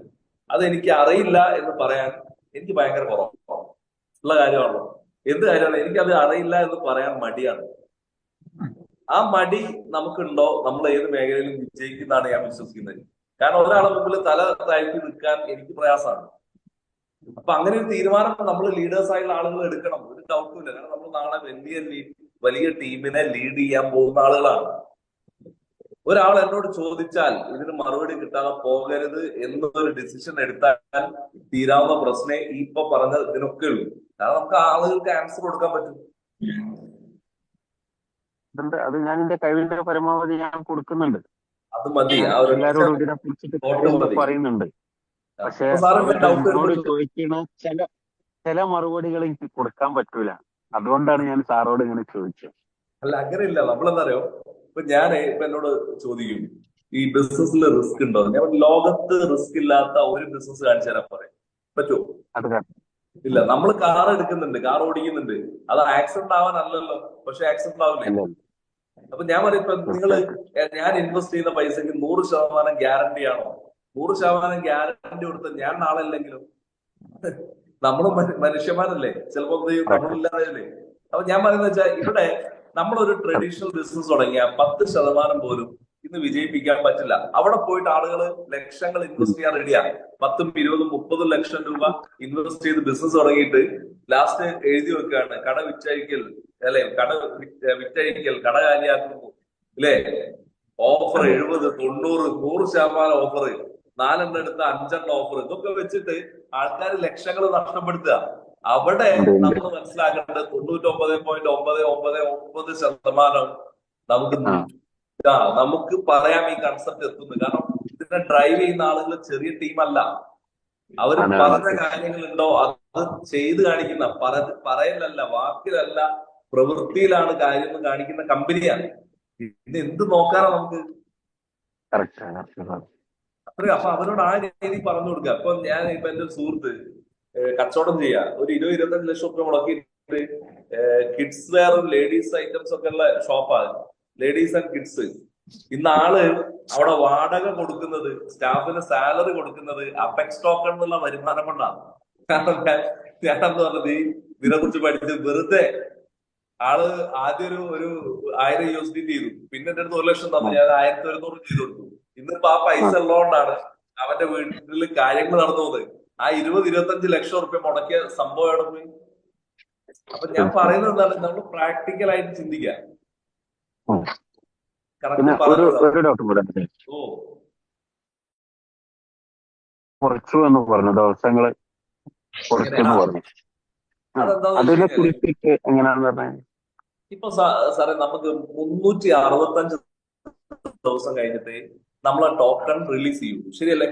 അത് എനിക്ക് അറിയില്ല എന്ന് പറയാൻ എനിക്ക് ഭയങ്കര കുറവാണ് ഉള്ള കാര്യമാണല്ലോ. എന്ത് കാര്യമാണ് എനിക്കത് അറിയില്ല എന്ന് പറയാൻ മടിയാണ്. ആ മടി നമുക്കുണ്ടോ നമ്മൾ ഏത് മേഖലയിലും വിജയിക്കുന്നതാണ് ഞാൻ വിശ്വസിക്കുന്നത്. കാരണം ഒരാളെ മുമ്പിൽ തല താഴ്ത്തി നിൽക്കാൻ എനിക്ക് പ്രയാസമാണ്. അപ്പൊ അങ്ങനെ ഒരു തീരുമാനം നമ്മൾ ലീഡേഴ്സ് ആയിട്ടുള്ള ആളുകൾ എടുക്കണം, ഒരു ഡൗട്ടും ഇല്ല. കാരണം നമ്മൾ നാളെ വലിയ ടീമിനെ ലീഡ് ചെയ്യാൻ പോകുന്ന ആളുകളാണ്. ഒരാൾ എന്നോട് ചോദിച്ചാൽ ഇതിന് മറുപടി കിട്ടാതെ പോകരുത് എന്നൊരു ഡിസിഷൻ എടുത്താൽ തീരാവുന്ന പ്രശ്നമേ ഇപ്പൊ പറഞ്ഞ ഇതിനൊക്കെ ഉള്ളൂ. കാരണം നമുക്ക് ആളുകൾക്ക് ആൻസർ കൊടുക്കാൻ പറ്റും.
അത് ഞാൻ എന്റെ കഴിവിന്റെ പരമാവധി ഞാൻ കൊടുക്കുന്നുണ്ട്.
അത് മതി.
എല്ലാരോടും ഇതിനെ കുറിച്ചിട്ട് പറയുന്നുണ്ട്. പക്ഷെ എന്നോട് ചോദിക്കണ ചില മറുപടികൾ എനിക്ക് കൊടുക്കാൻ പറ്റൂല. അതുകൊണ്ടാണ് ഞാൻ സാറോട് ഇങ്ങനെ ചോദിച്ചത്.
അല്ല, അങ്ങനെയില്ല. നമ്മളെന്താ അറിയോ, ഇപ്പൊ എന്നോട് ചോദിക്കും ഈ ബിസിനസ്സിൽ റിസ്ക് ഉണ്ടോ? ഞാൻ ലോകത്ത് റിസ്ക് ഇല്ലാത്ത ഒരു ബിസിനസ് കാണിച്ചു തരാൻ പറയും. പറ്റുമോ? ഇല്ല. നമ്മൾ കാർ എടുക്കുന്നുണ്ട്, കാർ ഓടിക്കുന്നുണ്ട്, അത് ആക്സിഡന്റ് ആവാനല്ലല്ലോ. പക്ഷെ ആക്സിഡന്റ് ആവില്ലേ? അപ്പൊ ഞാൻ പറയും, ഇപ്പൊ ഞാൻ ഇൻവെസ്റ്റ് ചെയ്യുന്ന പൈസക്ക് 100% ഗ്യാരണ്ടി ആണോ? 100% ഗ്യാരണ്ടി കൊടുത്ത ഞാൻ നാളെ അല്ലെങ്കിലും നമ്മള് മനുഷ്യന്മാരല്ലേ, ചിലപ്പോ നമ്മളില്ലാതെ. അപ്പൊ ഞാൻ പറയുന്നത് വെച്ചാൽ ഇവിടെ നമ്മളൊരു ട്രഡീഷണൽ ബിസിനസ് തുടങ്ങിയ 10% പോലും ഇന്ന് വിജയിപ്പിക്കാൻ പറ്റില്ല. അവിടെ പോയിട്ട് ആളുകൾ ലക്ഷങ്ങൾ ഇൻവെസ്റ്റ് ചെയ്യാൻ റെഡിയാണ്. 10, 20, 30 ലക്ഷം രൂപ ഇൻവെസ്റ്റ് ചെയ്ത് ബിസിനസ് തുടങ്ങിയിട്ട് ലാസ്റ്റ് എഴുതി വെക്കുകയാണ് കട വിറ്റഴിക്കൽ, അല്ലെ കട വിറ്റഴിക്കൽ, കട കാലിയാക്കുന്നു, അല്ലേ? ഓഫർ 70, 90, 100% ഓഫർ, 4 എണ്ണം എടുത്ത 5 എണ്ണം ഓഫർ, ഇതൊക്കെ വെച്ചിട്ട് ആൾക്കാർ ലക്ഷങ്ങൾ നഷ്ടപ്പെടുത്തുക. അവിടെ നമ്മൾ മനസ്സിലാക്കേണ്ടത് 99.999% നമുക്ക് പറയാം ഈ കൺസെപ്റ്റ് എത്തുന്നു. കാരണം ഇതിനെ ഡ്രൈവ് ചെയ്യുന്ന ആളുകൾ ചെറിയ ടീമല്ല. അവർ പറഞ്ഞ കാര്യങ്ങളുണ്ടോ അത് ചെയ്ത് കാണിക്കുന്ന, പറയലല്ല, വാക്കിലല്ല, പ്രവൃത്തിയിലാണ് കാര്യം കാണിക്കുന്ന കമ്പനിയാണ്. ഇത് എന്ത് നോക്കാനാ നമുക്ക്? അപ്പൊ അവരോട് ആ രീതി പറഞ്ഞു കൊടുക്കുക. അപ്പൊ ഞാൻ ഇപ്പൊ എന്റെ ഒരു സുഹൃത്ത് കച്ചവടം ചെയ്യാ, ഒരു 20-25 ലക്ഷം രൂപ മുടക്കിയിട്ട് കിഡ്സ് വെയറും ലേഡീസ് ഐറ്റംസ് ഒക്കെ ഉള്ള ഷോപ്പാണ്, ലേഡീസ് ആൻഡ് കിഡ്സ്. ഇന്ന് അവിടെ വാടക കൊടുക്കുന്നത്, സ്റ്റാഫിന് സാലറി കൊടുക്കുന്നത് അപെക്സ് ടോക്കൺ എന്നുള്ള വരുമാനം കൊണ്ടാണ്. കാരണം ഞാനെന്ന് പറഞ്ഞത് ഇതിനെ കുറിച്ച് പഠിച്ച് വെറുതെ ആദ്യം ഒരു 1000 USD ചെയ്തു, പിന്നെ എന്റെ അടുത്ത് 1 ലക്ഷം തന്നു, ഞാൻ 1100 ചെയ്തു കൊടുത്തു. ഇന്നിപ്പോ ആ പൈസ ഉള്ളതുകൊണ്ടാണ് അവന്റെ വീട്ടിൽ കാര്യങ്ങൾ നടന്നു പോകുന്നത്. ആ 20-25 ലക്ഷം റുപ്യ മുടക്കിയ സംഭവം എവിടെ പോയി? അപ്പൊ ഞാൻ പറയുന്നത് എന്താണ്, നമ്മൾ പ്രാക്ടിക്കൽ ആയിട്ട് ചിന്തിക്കാം.
പിന്നെ
കറക്റ്റ്
ഒരു
പറഞ്ഞതാണ്.
ഡൗട്ട് കൂടെ
ഓ
കുറച്ചു എന്ന് പറഞ്ഞു, ദിവസങ്ങള് കുറച്ചു
എങ്ങനെ?
എന്ന് പറഞ്ഞു.
അതെന്താന്ന് വെച്ച്
അതിനെ
കഴിഞ്ഞാല്
കുറിച്ചിട്ട് എങ്ങനെയാണെന്ന് പറഞ്ഞാൽ
ഇപ്പൊ സാറേ നമുക്ക് 365 ദിവസം കഴിഞ്ഞിട്ട് നമ്മളെ ടോക്കൺ റിലീസ് ചെയ്യും, ശരിയല്ലേ?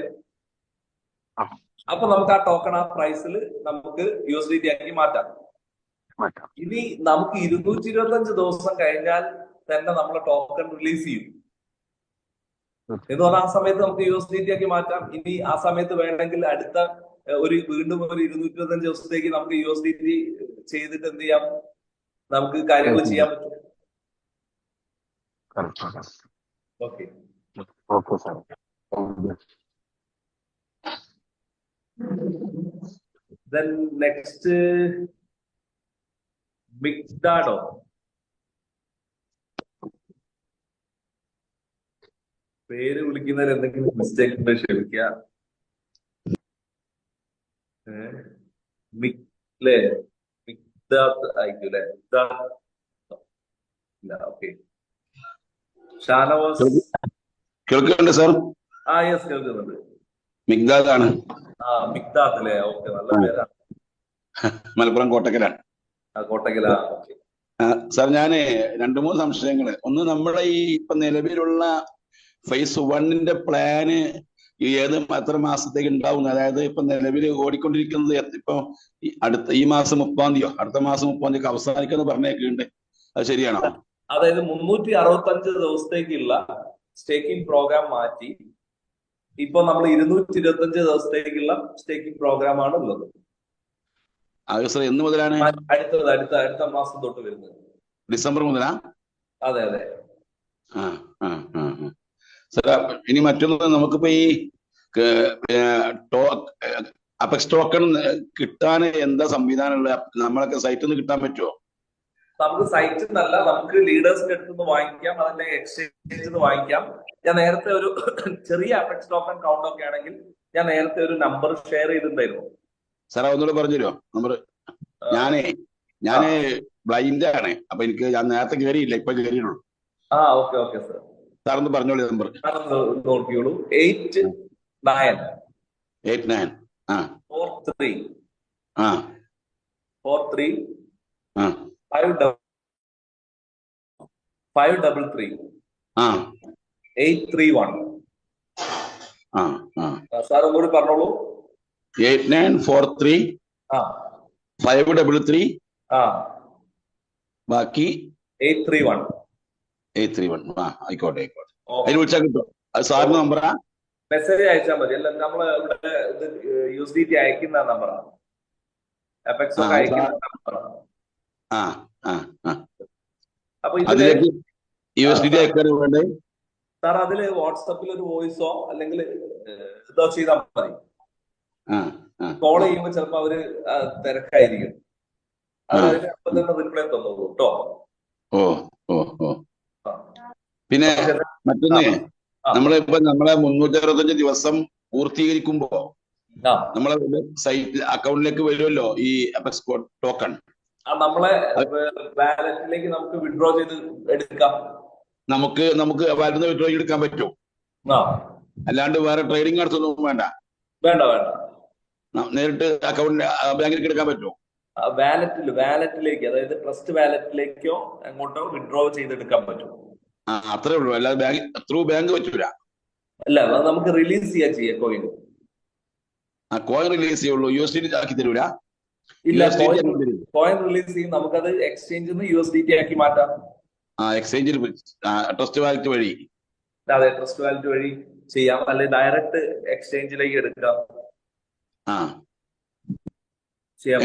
ആ.
അപ്പൊ നമുക്ക് ആ ടോക്കൺ ആ പ്രൈസിൽ നമുക്ക് USDT ആക്കി മാറ്റാം.
മാറ്റാം.
ഇനി നമുക്ക് 225 ദിവസം കഴിഞ്ഞാൽ തന്നെ നമ്മളെ ടോക്കൺ റിലീസ് ചെയ്യും എന്ന് പറഞ്ഞാൽ ആ സമയത്ത് നമുക്ക് USDT ആക്കി മാറ്റാം. ഇനി ആ സമയത്ത് വേണമെങ്കിൽ അടുത്ത വീണ്ടും ഒരു 225 ദിവസത്തേക്ക് നമുക്ക് USDT ചെയ്തിട്ട് എന്ത് ചെയ്യാം, നമുക്ക് കാര്യങ്ങൾ ചെയ്യാൻ പറ്റും. Okay
okay sir.
then next മിക്ഡാഡോ. പേര് വിളിക്കുന്നതിൽ എന്തെങ്കിലും മിസ്റ്റേക്ക് ഉണ്ടോ ക്ഷമിക്കുക. മിക്ലേ മിക്ദാദ് ആയിരിക്കും അല്ലെ? ഓക്കെ. ഷാനവാസ്.
കേൾക്കുന്നുണ്ട് സാർ.
ആ യെസ്, കേൾക്കുന്നുണ്ട്.
മിഗ്ദാദാണ്.
മിക്ദാദ് അല്ലേ? ഓക്കെ, നല്ല പേരാണ്.
മലപ്പുറം കോട്ടക്കലാണ്.
കോട്ടക്കലാ. ഓക്കെ
സാർ, ഞാന് 2-3 സംശയങ്ങള്. ഒന്ന്, നമ്മുടെ ഈ ഇപ്പൊ നിലവിലുള്ള phase 1-ന്റെ പ്ലാന് എത്ര മാസത്തേക്ക് ഉണ്ടാവും? അതായത് ഇപ്പൊ നിലവിൽ ഓടിക്കൊണ്ടിരിക്കുന്നത് ഇപ്പൊ ഈ മാസം 30-ാം തീയതിയോ അടുത്ത മാസം 30-ാം തീയതി അവസാനിക്കുമെന്ന് പറഞ്ഞേക്കുന്നുണ്ട്. അത് ശരിയാണോ?
അതായത് 365 ദിവസത്തേക്കുള്ള സ്റ്റേക്കിംഗ് പ്രോഗ്രാം മാറ്റി ഇപ്പൊ നമ്മൾ 225 ദിവസത്തേക്കുള്ള സ്റ്റേക്കിംഗ് പ്രോഗ്രാം ആണ് ഉള്ളത്.
അത് സാർ എന്ന് മുതലാണ്?
അടുത്ത മാസം തൊട്ട് വരുന്നത്.
ഡിസംബർ മുതലാ?
അതെ അതെ.
സാർ, ഇനി മറ്റൊന്ന്, നമുക്കിപ്പോ ഈ അപെക്സ് ടോക്കൺ കിട്ടാൻ എന്താ സംവിധാനമുള്ള? നമ്മളൊക്കെ സൈറ്റിൽ നിന്ന് കിട്ടാൻ പറ്റുമോ?
നമുക്ക് സൈറ്റിൽ നിന്നല്ല, നമുക്ക് ലീഡേഴ്സിന്റെ അടുത്ത് നിന്ന് വാങ്ങിക്കാം, അതിന്റെ എക്സ്ചേഞ്ചിൽ നിന്ന് വാങ്ങിക്കാം. ഞാൻ നേരത്തെ ഒരു ചെറിയ അപെക്സ് ടോക്കൺ കൗണ്ട് ഒക്കെ ആണെങ്കിൽ ഞാൻ നേരത്തെ ഒരു നമ്പർ ഷെയർ ചെയ്തിട്ടുണ്ടായിരുന്നു.
സാർ, ഒന്നുകൂടെ പറഞ്ഞുതരുമോ നമ്പർ? ഞാന് ബ്ലൈൻഡ് ആണ്, അപ്പൊ ഞാൻ നേരത്തെ കയറിയില്ല, ഇപ്പൊ കയറിയുള്ളൂ.
Okay okay sir.
സാറൊന്ന് പറഞ്ഞോളൂ നമ്പർ.
നോക്കിയോളൂ. 89 43 533 831. സാർ ഒന്നുകൂടി പറഞ്ഞോളൂ.
8943 533 ബാക്കി 831. ആയിക്കോട്ടെ. അതിൽ വിളിച്ചാൽ കിട്ടും. അത് സാറിന് നമ്പറാ?
മെസ്സേജ് അയച്ചാൽ മതി. അല്ല, നമ്മള് ഇവിടെ USDT അയക്കുന്ന നമ്പറാണ്. അപെക്സ് ഒക്കെ അയക്കുന്ന നമ്പറാണ്. അപ്പൊ
അതിലേക്ക് USDT അയക്കാൻ വേണ്ടേ
സാർ? അതില് വാട്സപ്പിൽ ഒരു വോയിസോ അല്ലെങ്കിൽ ഇതോ ചെയ്താൽ മതി. കോൾ ചെയ്യുമ്പോ ചിലപ്പോ അവര് തിരക്കായിരിക്കും. അതിന് അപ്പൊ തന്നെ റിപ്ലൈ തന്നോളൂ കേട്ടോ.
പിന്നെ മറ്റൊന്ന്, നമ്മളിപ്പോ നമ്മളെ 365 ദിവസം പൂർത്തീകരിക്കുമ്പോ നമ്മളെ സൈറ്റ് അക്കൗണ്ടിലേക്ക് വരുമല്ലോ ഈ അപെക്സ് ടോക്കൺ.
നമ്മളെ വാലറ്റിലേക്ക് നമുക്ക് വിഡ്രോ ചെയ്ത് എടുക്കാം.
നമുക്ക് വാലറ്റിൽ വിഡ്രോ എടുക്കാൻ പറ്റും. അല്ലാണ്ട് വേറെ ട്രേഡിംഗ് നടത്തൊന്നും വേണ്ട. നേരിട്ട് അക്കൗണ്ടിൽ ബാങ്കിലേക്ക് എടുക്കാൻ പറ്റുമോ?
വാലറ്റിലേക്ക്, അതായത് ട്രസ്റ്റ് വാലറ്റിലേക്കോ അങ്ങോട്ടോ വിഡ്രോ ചെയ്തെടുക്കാൻ പറ്റും.
അത്രേ ഉള്ളൂ. അല്ലാതെ ത്രൂ ബാങ്ക് പറ്റൂല.
അല്ല, നമുക്ക് റിലീസ് ചെയ്യാം കോയിൻ.
കോയിൻ റിലീസ് ചെയ്യുള്ളൂ, USDT ആക്കി തരൂല?
ഇല്ല, കോയിൻ റിലീസ് ചെയ്യും. നമുക്കത് എക്സ്ചേഞ്ചിൽ നിന്ന് USDT ആക്കി മാറ്റാം.
എക്സ്ചേഞ്ചിൽ ട്രസ്റ്റ് വാലറ്റ് വഴി.
അതെ, ട്രസ്റ്റ് വാലറ്റ് വഴി ചെയ്യാം. അല്ലെങ്കിൽ ഡയറക്റ്റ് എക്സ്ചേഞ്ചിലേക്ക് എടുക്കാം.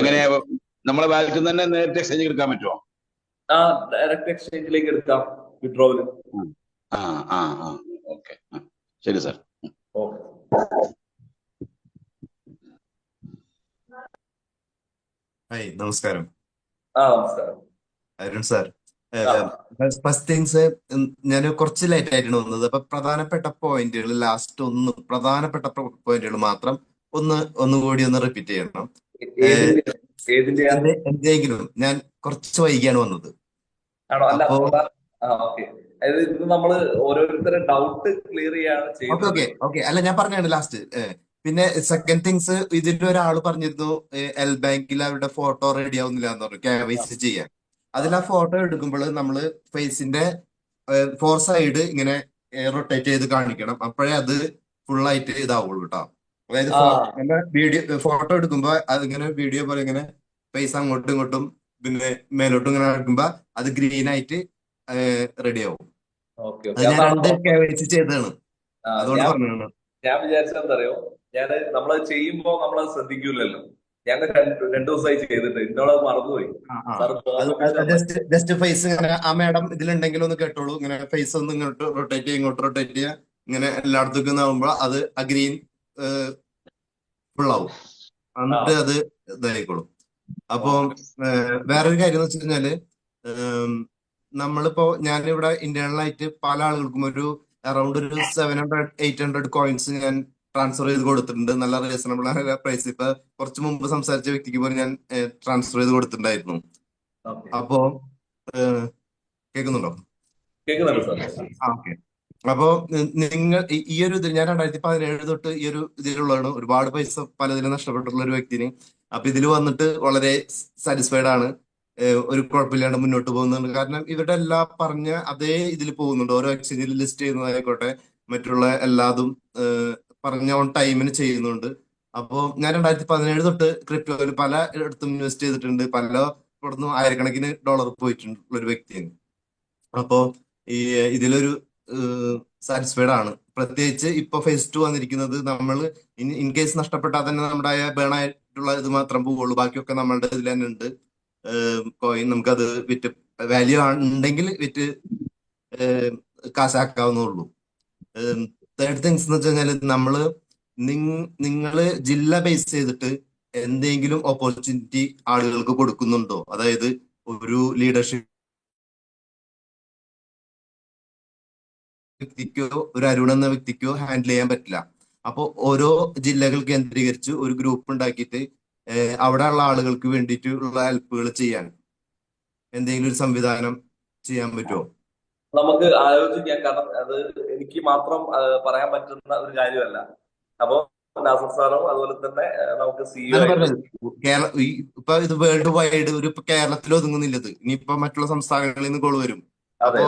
എങ്ങനെ നമ്മളെ വാലറ്റിൽ തന്നെ നേരിട്ട് എക്സ്ചേഞ്ച് എടുക്കാൻ പറ്റുമോ?
ഡയറക്റ്റ് എക്സ്ചേഞ്ചിലേക്ക് എടുക്കാം വിഡ്രോവല്.
ഓക്കെ, ശരി സാർ.
നമസ്കാരം.
നമസ്കാരം
അരുൺ സാർ. ഫസ്റ്റ് തിങ്സ്, ഞാൻ കുറച്ച് ലേറ്റ് ആയിട്ടാണ് വന്നത്. അപ്പൊ പ്രധാനപ്പെട്ട പോയിന്റുകൾ മാത്രം ഒന്നുകൂടി ഒന്ന് റിപ്പീറ്റ് ചെയ്യണം.
ഏതിന്റെ ഏതിന്റെയാണ്
എന്തെങ്കിലും ഞാൻ കുറച്ച് വൈകിയാണ് വന്നത്.
ആണോ? അല്ല
അപ്പോ
ഓക്കെ. അതായത് ഇത് നമ്മള് ഓരോരുത്തരുടെ ഡൗട്ട് ക്ലിയർ ചെയ്യാണ്
ഓക്കെ
ചെയ്യുന്നത്.
ഓക്കെ ഓക്കെ അല്ല ഞാൻ പറഞ്ഞാണ് ലാസ്റ്റ്. പിന്നെ സെക്കൻഡ് തിങ്സ് ഇതിന്റെ ഒരാൾ പറഞ്ഞിരുന്നു എൽ ബാങ്കിൽ അവരുടെ ഫോട്ടോ റെഡി ആവുന്നില്ല എന്ന് പറഞ്ഞു KYC ചെയ്യാൻ. അതിൽ ആ ഫോട്ടോ എടുക്കുമ്പോൾ നമ്മള് ഫേസിന്റെ 4 സൈഡ് ഇങ്ങനെ റൊട്ടേറ്റ് ചെയ്ത് കാണിക്കണം. അപ്പോഴേ അത് ഫുള്ളായിട്ട് ഇതാവുള്ളൂ കേട്ടോ. അതായത്
ആ
വീഡിയോ ഫോട്ടോ എടുക്കുമ്പോ അതിങ്ങനെ വീഡിയോ പോലെ ഇങ്ങനെ ഫേസ് അങ്ങോട്ടും ഇങ്ങോട്ടും പിന്നെ മേലോട്ടും ഇങ്ങനെ എടുക്കുമ്പോ അത് ഗ്രീൻ ആയിട്ട് റെഡി ആവും.
ഓക്കെ
അത്
ഓക്കെ.
ഞാൻ 2 KYC ചെയ്തതാണ്, അതുകൊണ്ട്
ഞാൻ
പറഞ്ഞതാണ്.
ഞാൻ വിചാരിച്ചത് എന്താ അറിയോ, നമ്മളത് ചെയ്യുമ്പോ നമ്മളത് ശ്രദ്ധിക്കൂലല്ലോ. ഞാൻ രണ്ടു ദിവസമായി ചെയ്തിട്ട് എന്നോട് മറന്നുപോയി. സാർ
ജസ്റ്റ് ഫേസ് ഇങ്ങനെ ആ മേഡം ഇതിലുണ്ടെങ്കിൽ ഒന്ന് കേട്ടോളൂ. ഇങ്ങനെ ഫേസ് ഒന്ന് ഇങ്ങോട്ട് റൊട്ടേറ്റ് ചെയ്യുക, ഇങ്ങോട്ട് റൊട്ടേറ്റ് ചെയ്യുക, ഇങ്ങനെ എല്ലായിടത്തേക്കും ആവുമ്പോ അത് ആ ഗ്രീൻ ഫുൾ ആവും. എന്നിട്ട് അത് ഇതായിക്കോളും. അപ്പൊ വേറൊരു കാര്യം എന്ന് വെച്ച് കഴിഞ്ഞാല് നമ്മളിപ്പോ ഞാനിവിടെ ഇന്റേണൽ ആയിട്ട് പല ആളുകൾക്കും ഒരു അറൌണ്ട് ഒരു 700-800 കോയിൻസ് ഞാൻ ട്രാൻസ്ഫർ ചെയ്ത് കൊടുത്തിട്ടുണ്ട്. നല്ല റീസണബിൾ ആയ പ്രൈസ്. ഇപ്പൊ കുറച്ച് മുമ്പ് സംസാരിച്ച വ്യക്തിക്ക് പോലും ഞാൻ ട്രാൻസ്ഫർ ചെയ്ത് കൊടുത്തിട്ടുണ്ടായിരുന്നു. അപ്പോ കേൾക്കുന്നുണ്ടോ?
കേൾക്കുന്നുണ്ട് സാർ.
ഓക്കെ. അപ്പോ നിങ്ങൾ ഈ ഒരു ഇതിൽ ഞാൻ 2017 തൊട്ട് ഈ ഒരു ഇതിലുള്ളതാണ്. ഒരുപാട് പൈസ പലതിലും നഷ്ടപ്പെട്ടിട്ടുള്ള ഒരു വ്യക്തിന്. അപ്പൊ ഇതിൽ വന്നിട്ട് വളരെ സാറ്റിസ്ഫൈഡ് ആണ്. ഒരു കുഴപ്പമില്ലാണ്ട് മുന്നോട്ട് പോകുന്നുണ്ട്. കാരണം ഇവരുടെ എല്ലാ പറഞ്ഞ അതേ ഇതിൽ പോകുന്നുണ്ട്. ഓരോ എക്സ്ചേഞ്ചിൽ ലിസ്റ്റ് ചെയ്യുന്നതായിക്കോട്ടെ മറ്റുള്ള എല്ലാതും പറഞ്ഞ ഓൺ ടൈമിന് ചെയ്യുന്നുണ്ട്. അപ്പോൾ ഞാൻ 2017 തൊട്ട് ക്രിപ്റ്റോയിൽ പല ഇടത്തും ഇൻവെസ്റ്റ് ചെയ്തിട്ടുണ്ട്. പല ഇവിടുന്ന് ആയിരക്കണക്കിന് ഡോളർ പോയിട്ടുള്ള ഒരു വ്യക്തിയാണ്. അപ്പോ ഇതിലൊരു സാറ്റിസ്ഫൈഡ് ആണ്. പ്രത്യേകിച്ച് ഇപ്പൊ ഫേസ് 2 വന്നിരിക്കുന്നത് നമ്മൾ ഇൻ കേസ് നഷ്ടപ്പെട്ടാൽ തന്നെ നമ്മുടെ ബേൺ ആയിട്ടുള്ള ഇത് മാത്രം പോവുള്ളൂ. ബാക്കിയൊക്കെ നമ്മളുടെ ഇതിൽ തന്നെ ഉണ്ട്. കോയിൻ നമുക്കത് വിറ്റ് വാല്യൂ ഉണ്ടെങ്കിൽ വിറ്റ് കാശാക്കാവുന്നുള്ളൂ. തേർഡ് തിങ്സ് എന്ന് വെച്ച് കഴിഞ്ഞാൽ നിങ്ങള് ജില്ല ബേസ് ചെയ്തിട്ട് എന്തെങ്കിലും ഓപ്പർച്യൂണിറ്റി ആളുകൾക്ക് കൊടുക്കുന്നുണ്ടോ? അതായത് ഒരു ലീഡർഷിപ്പ് വ്യക്തിക്കോ ഒരു അരുൺ എന്ന വ്യക്തിക്കോ ഹാൻഡിൽ ചെയ്യാൻ പറ്റില്ല. അപ്പൊ ഓരോ ജില്ലകൾ കേന്ദ്രീകരിച്ച് ഒരു ഗ്രൂപ്പ് ഉണ്ടാക്കിയിട്ട് അവിടെ ഉള്ള ആളുകൾക്ക് വേണ്ടിയിട്ടുള്ള ഹെൽപ്പുകൾ ചെയ്യാൻ എന്തെങ്കിലും ഒരു സംവിധാനം ചെയ്യാൻ പറ്റുമോ?
നമുക്ക് ആലോചിക്കാം. കാരണം അത് എനിക്ക് മാത്രം പറയാൻ പറ്റുന്ന ഒരു കാര്യമല്ല. അപ്പോ നാസർ സാറും അതുപോലെ തന്നെ നമുക്ക് CEO
ഇപ്പൊ ഇത് വേൾഡ് വൈഡ് ഒരു കേരളത്തിൽ ഒതുങ്ങുന്നില്ല ഇത്. ഇനിയിപ്പോ മറ്റുള്ള സംസ്ഥാനങ്ങളിൽ നിന്ന് കോള് വരും. അപ്പോ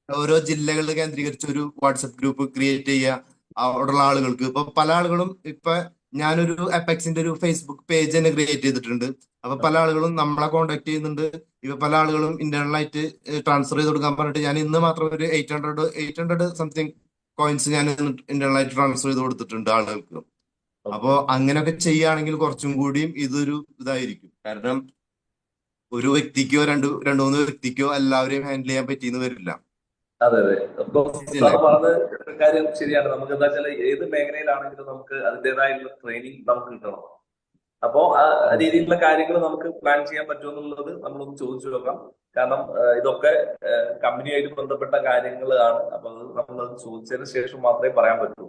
ഓരോ ജില്ലകളിൽ കേന്ദ്രീകരിച്ച് ഒരു വാട്സപ്പ് ഗ്രൂപ്പ് ക്രിയേറ്റ് ചെയ്യുക. അവിടെയുള്ള ആളുകൾക്ക് ഇപ്പൊ പല ആളുകളും ഇപ്പൊ ഞാനൊരു അപെക്സിന്റെ ഒരു ഫേസ്ബുക്ക് പേജ് തന്നെ ക്രിയേറ്റ് ചെയ്തിട്ടുണ്ട്. അപ്പൊ പല ആളുകളും നമ്മളെ കോൺടാക്ട് ചെയ്യുന്നുണ്ട്. ഇപ്പൊ പല ആളുകളും ഇന്റേണൽ ആയിട്ട് ട്രാൻസ്ഫർ ചെയ്ത് കൊടുക്കാൻ പറഞ്ഞിട്ട് ഞാൻ ഇന്ന് മാത്രം ഒരു 800 സംതിങ് കോയിൻസ് ഞാൻ ഇന്റേണൽ ആയിട്ട് ട്രാൻസ്ഫർ ചെയ്ത് കൊടുത്തിട്ടുണ്ട് ആളുകൾക്ക്. അപ്പോ അങ്ങനെയൊക്കെ ചെയ്യുകയാണെങ്കിൽ കുറച്ചും കൂടിയും ഇതൊരു ഇതായിരിക്കും. കാരണം ഒരു വ്യക്തിക്കോ രണ്ടു മൂന്ന് വ്യക്തിക്കോ എല്ലാവരെയും ഹാൻഡിൽ ചെയ്യാൻ പറ്റിയെന്ന് വരില്ല.
അതെ അതെ. സാർ പറഞ്ഞ കാര്യം ശരിയാണ്. നമുക്ക് എന്താ വെച്ചാൽ ഏത് മേഖലയിലാണെങ്കിലും നമുക്ക് അതിൻ്റെതായുള്ള ട്രെയിനിങ് നമുക്ക് കിട്ടണം. അപ്പോ ആ രീതിയിലുള്ള കാര്യങ്ങൾ നമുക്ക് പ്ലാൻ ചെയ്യാൻ പറ്റുമെന്നുള്ളത് നമ്മളൊന്ന് ചോദിച്ചു നോക്കാം. കാരണം ഇതൊക്കെ കമ്പനിയായിട്ട് ബന്ധപ്പെട്ട കാര്യങ്ങളാണ്. അപ്പൊ അത് നമ്മളത് ചോദിച്ചതിന് ശേഷം മാത്രമേ പറയാൻ പറ്റൂ.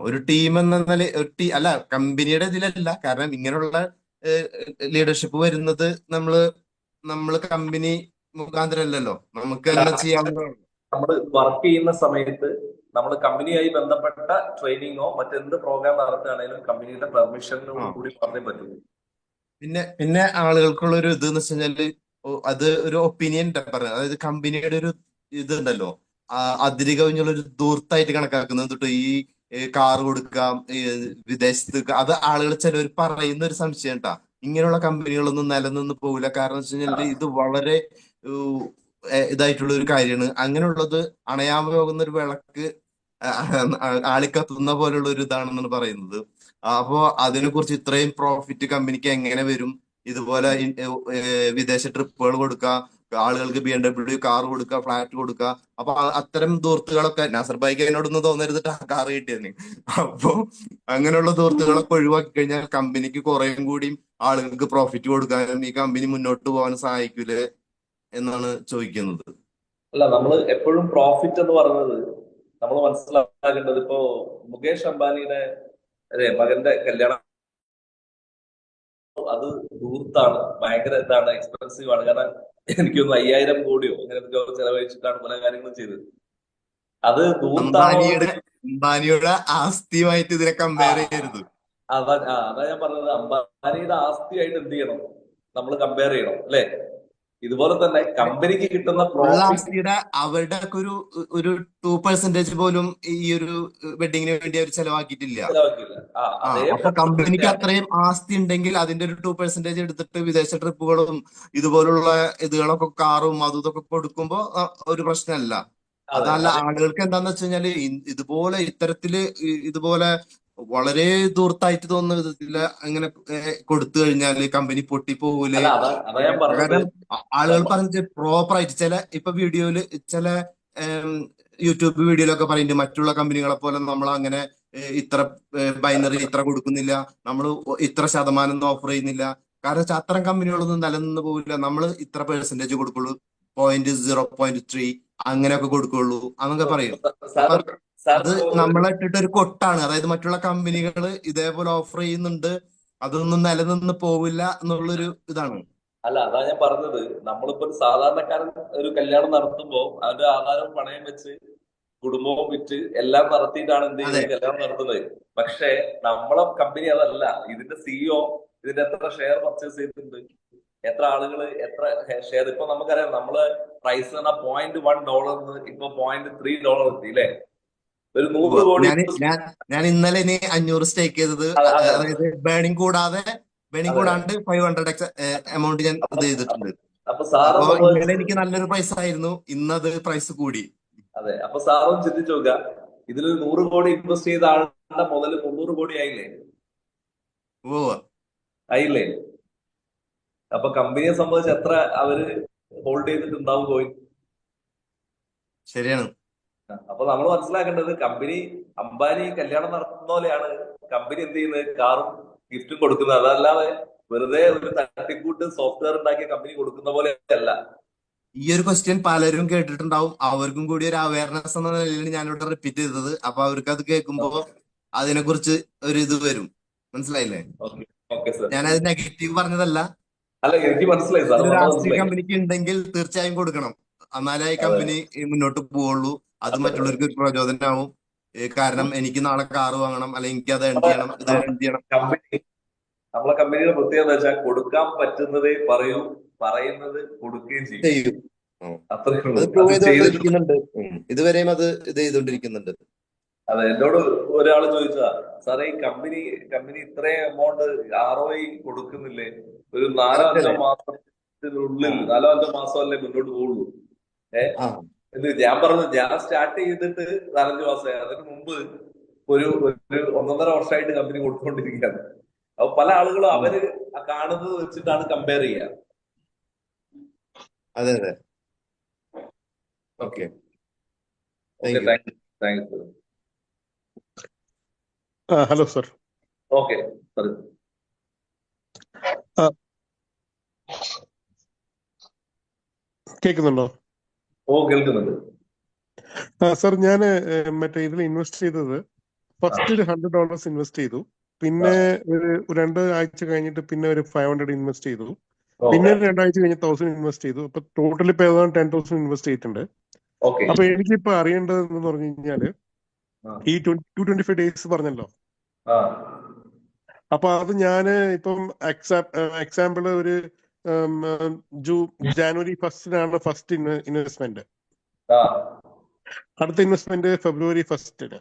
ഒരു ടീം എന്ന അല്ല കമ്പനിയുടെ ഇതിലല്ല. കാരണം ഇങ്ങനെയുള്ള ലീഡർഷിപ്പ് വരുന്നത് നമ്മള് കമ്പനി മുഖാന്തരമല്ലല്ലോ, നമുക്ക് എല്ലാം ചെയ്യാവുന്നതാണ്.
നമ്മൾ വർക്ക് ചെയ്യുന്ന സമയത്ത് നമ്മൾ കമ്പനിയായി ബന്ധപ്പെട്ട ട്രെയിനിങ്ങോ മറ്റെന്ത് പ്രോഗ്രാം നടത്തുകയാണെങ്കിലും കമ്പനിയുടെ പെർമിഷനോട് കൂടി പറഞ്ഞേ പറ്റുള്ളൂ.
പിന്നെ ആളുകൾക്കുള്ള ഒരു ഇത് എന്ന് വെച്ച് കഴിഞ്ഞാല് അത് ഒരു ഒപ്പീനിയൻ പറഞ്ഞത്. അതായത് കമ്പനിയുടെ ഒരു ഇത് ഉണ്ടല്ലോ, അതിര് കവിഞ്ഞുള്ള ഒരു ദൂർത്തായിട്ട് കണക്കാക്കുന്നത് തൊട്ട് ഈ കാർ കൊടുക്കാം വിദേശത്ത്, അത് ആളുകൾ ചിലവർ പറയുന്ന ഒരു സംശയം ഉണ്ടാ. ഇങ്ങനെയുള്ള കമ്പനികളൊന്നും നിലനിന്ന് പോകില്ല. കാരണം വെച്ച് കഴിഞ്ഞാൽ ഇത് വളരെ ഇതായിട്ടുള്ള ഒരു കാര്യമാണ്. അങ്ങനെയുള്ളത് അണയാൻ പോകുന്ന ഒരു വിളക്ക് ആളിക്കത്തുന്ന പോലുള്ള ഒരു ഇതാണെന്നാണ് പറയുന്നത്. അപ്പോ അതിനെ കുറിച്ച് ഇത്രയും പ്രോഫിറ്റ് കമ്പനിക്ക് എങ്ങനെ വരും? ഇതുപോലെ വിദേശ ട്രിപ്പുകൾ കൊടുക്കുക, ആളുകൾക്ക് BMW കാർ കൊടുക്കുക, ഫ്ലാറ്റ് കൊടുക്കുക. അപ്പൊ അത്തരം ദൂർത്തുകളൊക്കെ നാസർ ഭായിക്ക് എന്നോടൊന്നും തോന്നരുത് കാർ കിട്ടിയതിന്. അപ്പോ അങ്ങനെയുള്ള ദൂർത്തുകളൊക്കെ ഒഴിവാക്കി കഴിഞ്ഞാൽ കമ്പനിക്ക് കുറേയും കൂടിയും ആളുകൾക്ക് പ്രോഫിറ്റ് കൊടുക്കാനും ഈ കമ്പനി മുന്നോട്ട് പോകാനും സഹായിക്കൂലേ എന്നാണ് ചോദിക്കുന്നത്.
അല്ല, നമ്മൾ എപ്പോഴും പ്രോഫിറ്റ് എന്ന് പറയുന്നത് നമ്മൾ മനസ്സിലാക്കേണ്ടത്, ഇപ്പോ മുകേഷ് അംബാനിയുടെ അതെ, മകന്റെ കല്യാണം അത് ദൂർത്താണ്, ഭയങ്കര ഇതാണ്, എക്സ്പെൻസീവ് ആണ്. കാരണം എനിക്കൊന്ന് 5000 കോടിയോ അങ്ങനെ എന്തൊക്കെയോ ചെലവഴിച്ചിട്ടാണ് പല കാര്യങ്ങളും ചെയ്തത്. അത് ദൂർത്താണോ
അംബാനിയുടെ ആസ്തിയുമായിട്ട് ഇതിനെ കമ്പയർ ചെയ്യരുത്.
അതാ ഞാൻ പറഞ്ഞത്. അംബാനിയുടെ ആസ്തിയായിട്ട് എന്ത് ചെയ്യണം, നമ്മൾ കമ്പയർ ചെയ്യണം അല്ലെ? ഇതുപോലെ തന്നെ കമ്പനിക്ക് കിട്ടുന്ന
ആസ്തിയുടെ അവരുടെ ഒക്കെ ഒരു 2% പോലും ഈ ഒരു വെഡിങ്ങിന് വേണ്ടി അവർ ചെലവാക്കിയിട്ടില്ല. അപ്പൊ കമ്പനിക്ക് അത്രയും ആസ്തി ഉണ്ടെങ്കിൽ അതിന്റെ ഒരു 2% എടുത്തിട്ട് വിദേശ ട്രിപ്പുകളും ഇതുപോലുള്ള ഇതുകളൊക്കെ കാറും അതും ഇതൊക്കെ കൊടുക്കുമ്പോ ഒരു പ്രശ്നമല്ല. അതല്ല, ആളുകൾക്ക് എന്താന്ന് വെച്ച് കഴിഞ്ഞാല് ഇതുപോലെ ഇത്തരത്തില് ഇതുപോലെ വളരെ ദൂർത്തായിട്ട് തോന്നുന്ന വിധത്തില് അങ്ങനെ കൊടുത്തു കഴിഞ്ഞാല് കമ്പനി പൊട്ടിപ്പോകൂലേ? കാരണം ആളുകൾ പറഞ്ഞ പ്രോപ്പറായിട്ട് ചില ഇപ്പൊ വീഡിയോയില് ചില യൂട്യൂബ് വീഡിയോയിലൊക്കെ പറയുന്നുണ്ട് മറ്റുള്ള കമ്പനികളെ പോലെ നമ്മൾ അങ്ങനെ ഇത്ര ബൈനറി ഇത്ര കൊടുക്കുന്നില്ല, നമ്മൾ ഇത്ര ശതമാനം ഓഫർ ചെയ്യുന്നില്ല. കാരണം അത്തരം കമ്പനികളൊന്നും നിലനിന്ന് പോകില്ല. നമ്മൾ ഇത്ര പെർസെന്റേജ് കൊടുക്കുള്ളൂ, 0.3 അങ്ങനെയൊക്കെ കൊടുക്കുള്ളൂ എന്നൊക്കെ പറയും. അത് നമ്മളെ ഇട്ടിട്ട് ഒരു കൊട്ടാണ്. അതായത് മറ്റുള്ള കമ്പനികൾ ഇതേപോലെ ഓഫർ ചെയ്യുന്നുണ്ട്, അതൊന്നും നിലനിന്ന് പോവില്ല എന്നുള്ളൊരു ഇതാണ്.
അല്ല, അതാ ഞാൻ പറഞ്ഞത്. നമ്മളിപ്പോ ഒരു സാധാരണക്കാരൻ ഒരു കല്യാണം നടത്തുമ്പോ അതിന്റെ ആധാരവും പണയം വെച്ച് കുടുംബവും വിറ്റ് എല്ലാം നടത്തിയിട്ടാണ് എന്ത് ചെയ്യുന്നത്, കല്യാണം നടത്തുന്നത്. പക്ഷെ നമ്മളെ കമ്പനി അതല്ല. ഇതിന്റെ സിഇഒ ഇതിന്റെ എത്ര ഷെയർ പർച്ചേസ് ചെയ്തിട്ടുണ്ട്, എത്ര ആളുകൾ എത്ര ഷെയർ. ഇപ്പൊ നമുക്കറിയാം, നമ്മള് പ്രൈസ് പറഞ്ഞാൽ $0.1 ഇപ്പൊ $0.3 എത്തി അല്ലേ? ഒരു 100 കോടി.
ഞാൻ ഇന്നലെ 500 സ്റ്റേക്ക് ചെയ്തത്, അതായത് ബേണിംഗ് കൂടാണ്ട് 500 എമൗണ്ട് ഞാൻ ഇത് ചെയ്തിട്ടുണ്ട്.
അപ്പൊ
ഇന്നലെ എനിക്ക് നല്ലൊരു പ്രൈസ് ആയിരുന്നു, ഇന്നത് പ്രൈസ് കൂടി.
അതെ, അപ്പൊ സാറും ചിന്തിച്ചു നോക്കുക, ഇതിലൊരു 100 കോടി ഇൻവെസ്റ്റ് ചെയ്ത ആളുടെ മുതൽ 300 കോടി ആയില്ലേ? ആയില്ലേ? അപ്പൊ കമ്പനിയെ സംബന്ധിച്ച് എത്ര അവര് ഹോൾഡ് ചെയ്തിട്ടുണ്ടാവും കോയിൻ?
ശരിയാണ്.
അപ്പൊ നമ്മൾ മനസ്സിലാക്കേണ്ടത്, കമ്പനി അംബാനി കല്യാണം നടത്തുന്ന പോലെയാണ് കമ്പനി എന്ത് ചെയ്യുന്നത്, കാറും ഗിഫ്റ്റും കൊടുക്കുന്നത്. അതല്ലാതെ വെറുതെ ഒരു തട്ടിക്കൂട്ട് സോഫ്റ്റ്വെയർ ഉണ്ടാക്കിയ കമ്പനി കൊടുക്കുന്ന പോലെ അല്ല.
ഈ ഒരു ക്വസ്റ്റ്യൻ പലരും കേട്ടിട്ടുണ്ടാവും. അവർക്കും കൂടി ഒരു അവയർനെസ് എന്ന നിലയിൽ ഞാനിവിടെ റിപ്പീറ്റ് ചെയ്തത്. അപ്പൊ അവർക്ക് അത് കേൾക്കുമ്പോ അതിനെക്കുറിച്ച് ഒരു ഇത് വരും. മനസ്സിലായില്ലേ? ഞാനത് നെഗറ്റീവ് പറഞ്ഞതല്ല.
അല്ല, എനിക്ക് മനസ്സിലായി സാർ.
രാഷ്ട്രീയ കമ്പനിക്ക് ഉണ്ടെങ്കിൽ തീർച്ചയായും കൊടുക്കണം, എന്നാലേ ഈ കമ്പനി മുന്നോട്ട് പോവുള്ളൂ. അത് മറ്റുള്ളവർക്ക് ഒരു പ്രചോദനമാവും. കാരണം എനിക്ക് നാളെ കാറ് വാങ്ങണം, അല്ലെങ്കിൽ എനിക്ക് അത് ഏൺ ചെയ്യണം, ഇത് ഏൺ ചെയ്യണം.
നമ്മളെ കമ്പനിയുടെ പ്രത്യേകത എന്ന് വെച്ചാൽ കൊടുക്കാൻ പറ്റുന്നതേ പറയൂ, പറയുന്നത് കൊടുക്കുകയും ചെയ്യും.
ഇതുവരെയും അത് ഇത് ചെയ്തോണ്ടിരിക്കുന്നുണ്ട്.
അതെ, എന്നോട് ഒരാൾ ചോദിച്ചാ, സാറേ ഈ കമ്പനി ഇത്രയും എമൗണ്ട് ROI കൊടുക്കുന്നില്ലേ? ഒരു 4-5 മാസത്തിനുള്ളിൽ 4-5 മാസമല്ലേ മുന്നോട്ട് പോകുള്ളൂ? ഞാൻ പറഞ്ഞു, ഞാൻ സ്റ്റാർട്ട് ചെയ്തിട്ട് 4-5 മാസമായി. അതിന് മുമ്പ് ഒരു 1.5 വർഷമായിട്ട് കമ്പനി കൊടുത്തുകൊണ്ടിരിക്കുകയാണ്. അപ്പൊ പല ആളുകളും അവര് കാണുന്നത് വെച്ചിട്ടാണ് കമ്പയർ ചെയ്യുക.
അതെ അതെ, okay,
thank you.
Hello sir.
Okay,
കേൾക്കുന്നുണ്ടോ?
കേൾക്കുന്നുണ്ട്.
സർ, ഞാൻ മറ്റേ ഇതിൽ ഇൻവെസ്റ്റ് ചെയ്തത് ഫസ്റ്റ് ഒരു $100 ഇൻവെസ്റ്റ് ചെയ്തു. പിന്നെ ഒരു 2 ആഴ്ച കഴിഞ്ഞിട്ട് പിന്നെ ഒരു 500 ഇൻവെസ്റ്റ് ചെയ്തു. പിന്നെ 2 ആഴ്ച കഴിഞ്ഞ് 1000 ഇൻവെസ്റ്റ് ചെയ്തു. അപ്പൊ ടോട്ടൽ ഇപ്പൊ ഏതാണ്ട് 10,000 ഇൻവെസ്റ്റ് ചെയ്തിട്ടുണ്ട്. അപ്പൊ എനിക്കിപ്പോ അറിയേണ്ടത് എന്ന് പറഞ്ഞു കഴിഞ്ഞാല്, ഈ 225 ഡേയ്സ് പറഞ്ഞല്ലോ, അപ്പൊ അത് ഞാന് ഇപ്പം എക്സാമ്പിൾ ഒരു ജാനുവരി 1 ഫസ്റ്റ് ഇൻവെസ്റ്റ്മെന്റ്, അടുത്ത ഇൻവെസ്റ്റ്മെന്റ് ഫെബ്രുവരി 1.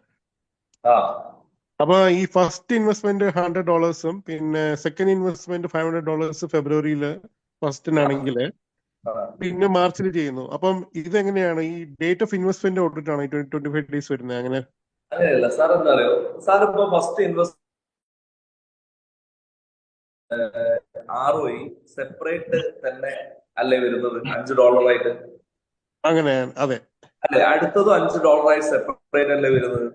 അപ്പൊ ഈ ഫസ്റ്റ് ഇൻവെസ്റ്റ്മെന്റ് $100, പിന്നെ സെക്കൻഡ് ഇൻവെസ്റ്റ്മെന്റ് $500 ഫെബ്രുവരിയിൽ 1 പിന്നെ മാർച്ചിൽ ചെയ്യുന്നു. അപ്പം ഇതെങ്ങനെയാണ് ഈ ഡേറ്റ് ഓഫ് ഇൻവെസ്റ്റ്മെന്റ് ഓഡിറ്റ് ആണ് ഈ 25 ഡേയ്സ് വരുന്നത്? അങ്ങനെ
അങ്ങനെയല്ല സാർ. എന്താ അറിയോ സാർ, ഇപ്പൊ ഫസ്റ്റ് ഇൻവെസ്റ്റ് ROI സെപ്പറേറ്റ് തന്നെ അല്ലേ വരുന്നത്, $5 ആയിട്ട്?
അങ്ങനെ, അതെ
അല്ലെ? അടുത്തതും $5 ആയി സെപ്പറേറ്റ് അല്ലേ വരുന്നത്?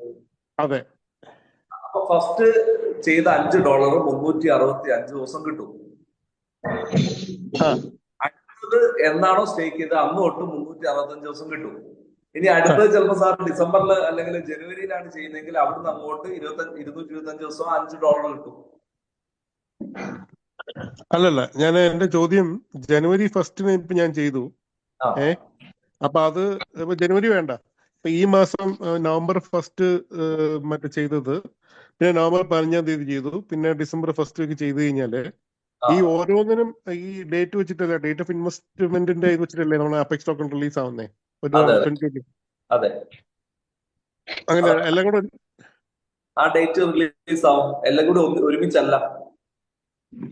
അതെ.
അപ്പൊ ഫസ്റ്റ് ചെയ്ത $5 365 ദിവസം കിട്ടും. അടുത്തത് എന്നാണോ സ്റ്റേക്ക് ചെയ്ത് അന്ന് തൊട്ട് 365 ദിവസം കിട്ടും. ഇനി അടുത്തത് ചിലപ്പോൾ സാർ ഡിസംബറിൽ അല്ലെങ്കിൽ ജനുവരിയിലാണ് ചെയ്യുന്നതെങ്കിൽ അവിടുന്ന് അങ്ങോട്ട് 225 ദിവസം $5 കിട്ടും.
അല്ലല്ല, എന്റെ ചോദ്യം ജനുവരി 1 ഇപ്പൊ ഞാൻ ചെയ്തു. അപ്പൊ അത് ഇപ്പൊ ജനുവരി വേണ്ട, ഇപ്പൊ ഈ മാസം നവംബർ 1 മറ്റേ ചെയ്തത്, പിന്നെ നവംബർ 15 ചെയ്തു, പിന്നെ ഡിസംബർ 1 ചെയ്തു കഴിഞ്ഞാല് ഈ ഓരോന്നിനും ഈ ഡേറ്റ് വെച്ചിട്ടല്ലേ, ഡേറ്റ് ഓഫ് ഇൻവെസ്റ്റ്മെന്റിന്റെ ഇത് വെച്ചിട്ടല്ലേ നമ്മൾ അപെക്സ് ടോക്കൺ റിലീസ് ആവുന്നേ ഒരു 2020?
അതെ,
അങ്ങനെ എല്ലാം കൂടെ
ആ ഡേറ്റ് റിലീസ് ആവും, എല്ലാം കൂടി ഒരുമിച്ചല്ല.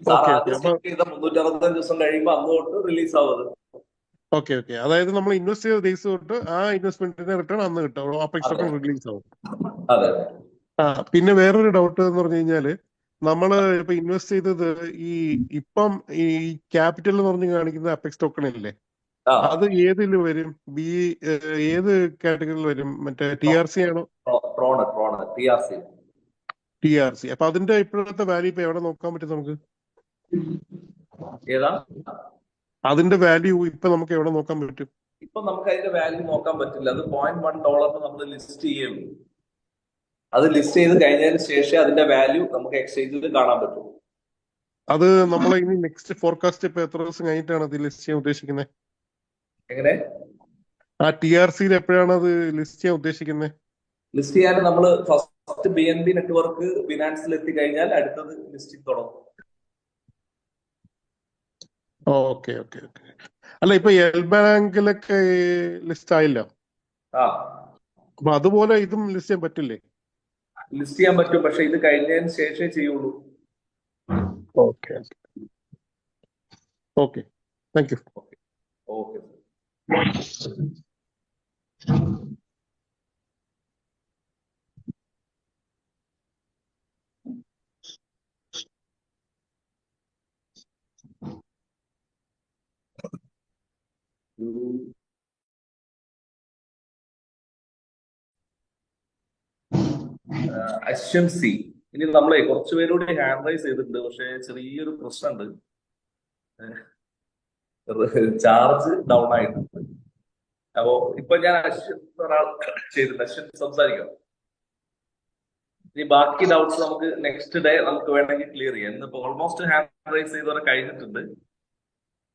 സാർ ആദ്യം ചെയ്ത 365 ദിവസം കഴിയുമ്പോൾ അന്ന് തൊട്ട് റിലീസ് ആവും.
ഓക്കെ. അതായത് നമ്മൾ ഇൻവെസ്റ്റ് ചെയ്ത ദിവസം തൊട്ട് ആ ഇൻവെസ്റ്റ്മെന്റിന്റെ റിട്ടേൺ അന്ന് കിട്ടും, അപെക്സ് ടോക്കൺ റിലീസ് ആവും.
അതെ.
പിന്നെ വേറൊരു ഡൗട്ട് എന്ന് പറഞ്ഞു കഴിഞ്ഞാല്, നമ്മള് ഇപ്പൊ ഇൻവെസ്റ്റ് ചെയ്തത് ഇപ്പം ഈ ക്യാപിറ്റൽ എന്ന് പറഞ്ഞ് കാണിക്കുന്ന അപെക്സ് ടോക്കൺ ഇല്ലേ, അത് ഏതിൽ വരും? ഏത് കാറ്റഗറിയിൽ വരും? മറ്റേ TRC ആണോ? TRC. അപ്പൊ അതിന്റെ ഇപ്പോഴത്തെ വാല്യൂ ഇപ്പൊ എവിടെ നോക്കാൻ പറ്റും നമുക്ക്?
ഏതാ
അതിന്റെ വാല്യൂ ഇപ്പൊ നമുക്ക് എവിടെ നോക്കാൻ പറ്റും?
ഇപ്പൊ നമുക്ക് അതിന്റെ വാല്യൂ നോക്കാൻ പറ്റില്ല. അത് $0.1 നമ്മൾ ലിസ്റ്റ് ചെയ്യും. അത് ലിസ്റ്റ് ചെയ്ത് കഴിഞ്ഞതിന് ശേഷം അതിന്റെ വാല്യൂ നമുക്ക് എക്സ്ചേഞ്ചിൽ കാണാൻ പറ്റും.
അത് നമ്മളെ ഇനി നെക്സ്റ്റ് ഫോർകാസ്റ്റ് ഇപ്പൊ എത്ര ദിവസം കഴിഞ്ഞിട്ടാണ് അത് ലിസ്റ്റ് ചെയ്യാൻ ഉദ്ദേശിക്കുന്നത്?
എങ്ങനെ?
ആ TRCയിൽ എപ്പോഴാണ് അത് ലിസ്റ്റ് ചെയ്യാൻ ഉദ്ദേശിക്കുന്നത്?
ലിസ്റ്റ് ചെയ്യാൻ നമ്മൾ ഫസ്റ്റ് BNB നെറ്റ്വർക്ക് ഫിനാൻസിൽ എത്തിക്കഴിഞ്ഞാൽ അടുത്തത് ലിസ്റ്റിംഗ് തുടങ്ങും.
ഓക്കെ. അല്ല, ഇപ്പൊ എൽ ബാങ്കിലൊക്കെ ലിസ്റ്റ് ആയില്ല, അപ്പൊ അതുപോലെ ഇതും ലിസ്റ്റ് ചെയ്യാൻ പറ്റില്ലേ?
ലിസ്റ്റ് ചെയ്യാൻ പറ്റും, പക്ഷെ ഇത് കഴിഞ്ഞതിന് ശേഷമേ ചെയ്യുള്ളൂ.
Okay. Thank you.
Okay. Ashwan C, ഇനി നമ്മളെ കുറച്ചു പേരോട് ഹാൻഡ് റൈസ് ചെയ്തിട്ടുണ്ട്, പക്ഷെ ചെറിയൊരു പ്രശ്നമുണ്ട്, ചാർജ് ഡൗൺ ആയിട്ടുണ്ട്. അപ്പോ ഇപ്പൊ ഞാൻ അശ്വൻ ഒരാൾ ചെയ്തിട്ടുണ്ട്, അശ്വൻ സംസാരിക്കാം. ഇനി ബാക്കി ഡൗട്ട്സ് നമുക്ക് നെക്സ്റ്റ് ഡേ നമുക്ക് വേണമെങ്കിൽ ക്ലിയർ ചെയ്യാം. ഇന്നിപ്പോ ഓൾമോസ്റ്റ് ഹാൻഡ് റൈസ് ചെയ്തവരെ കഴിഞ്ഞിട്ടുണ്ട്.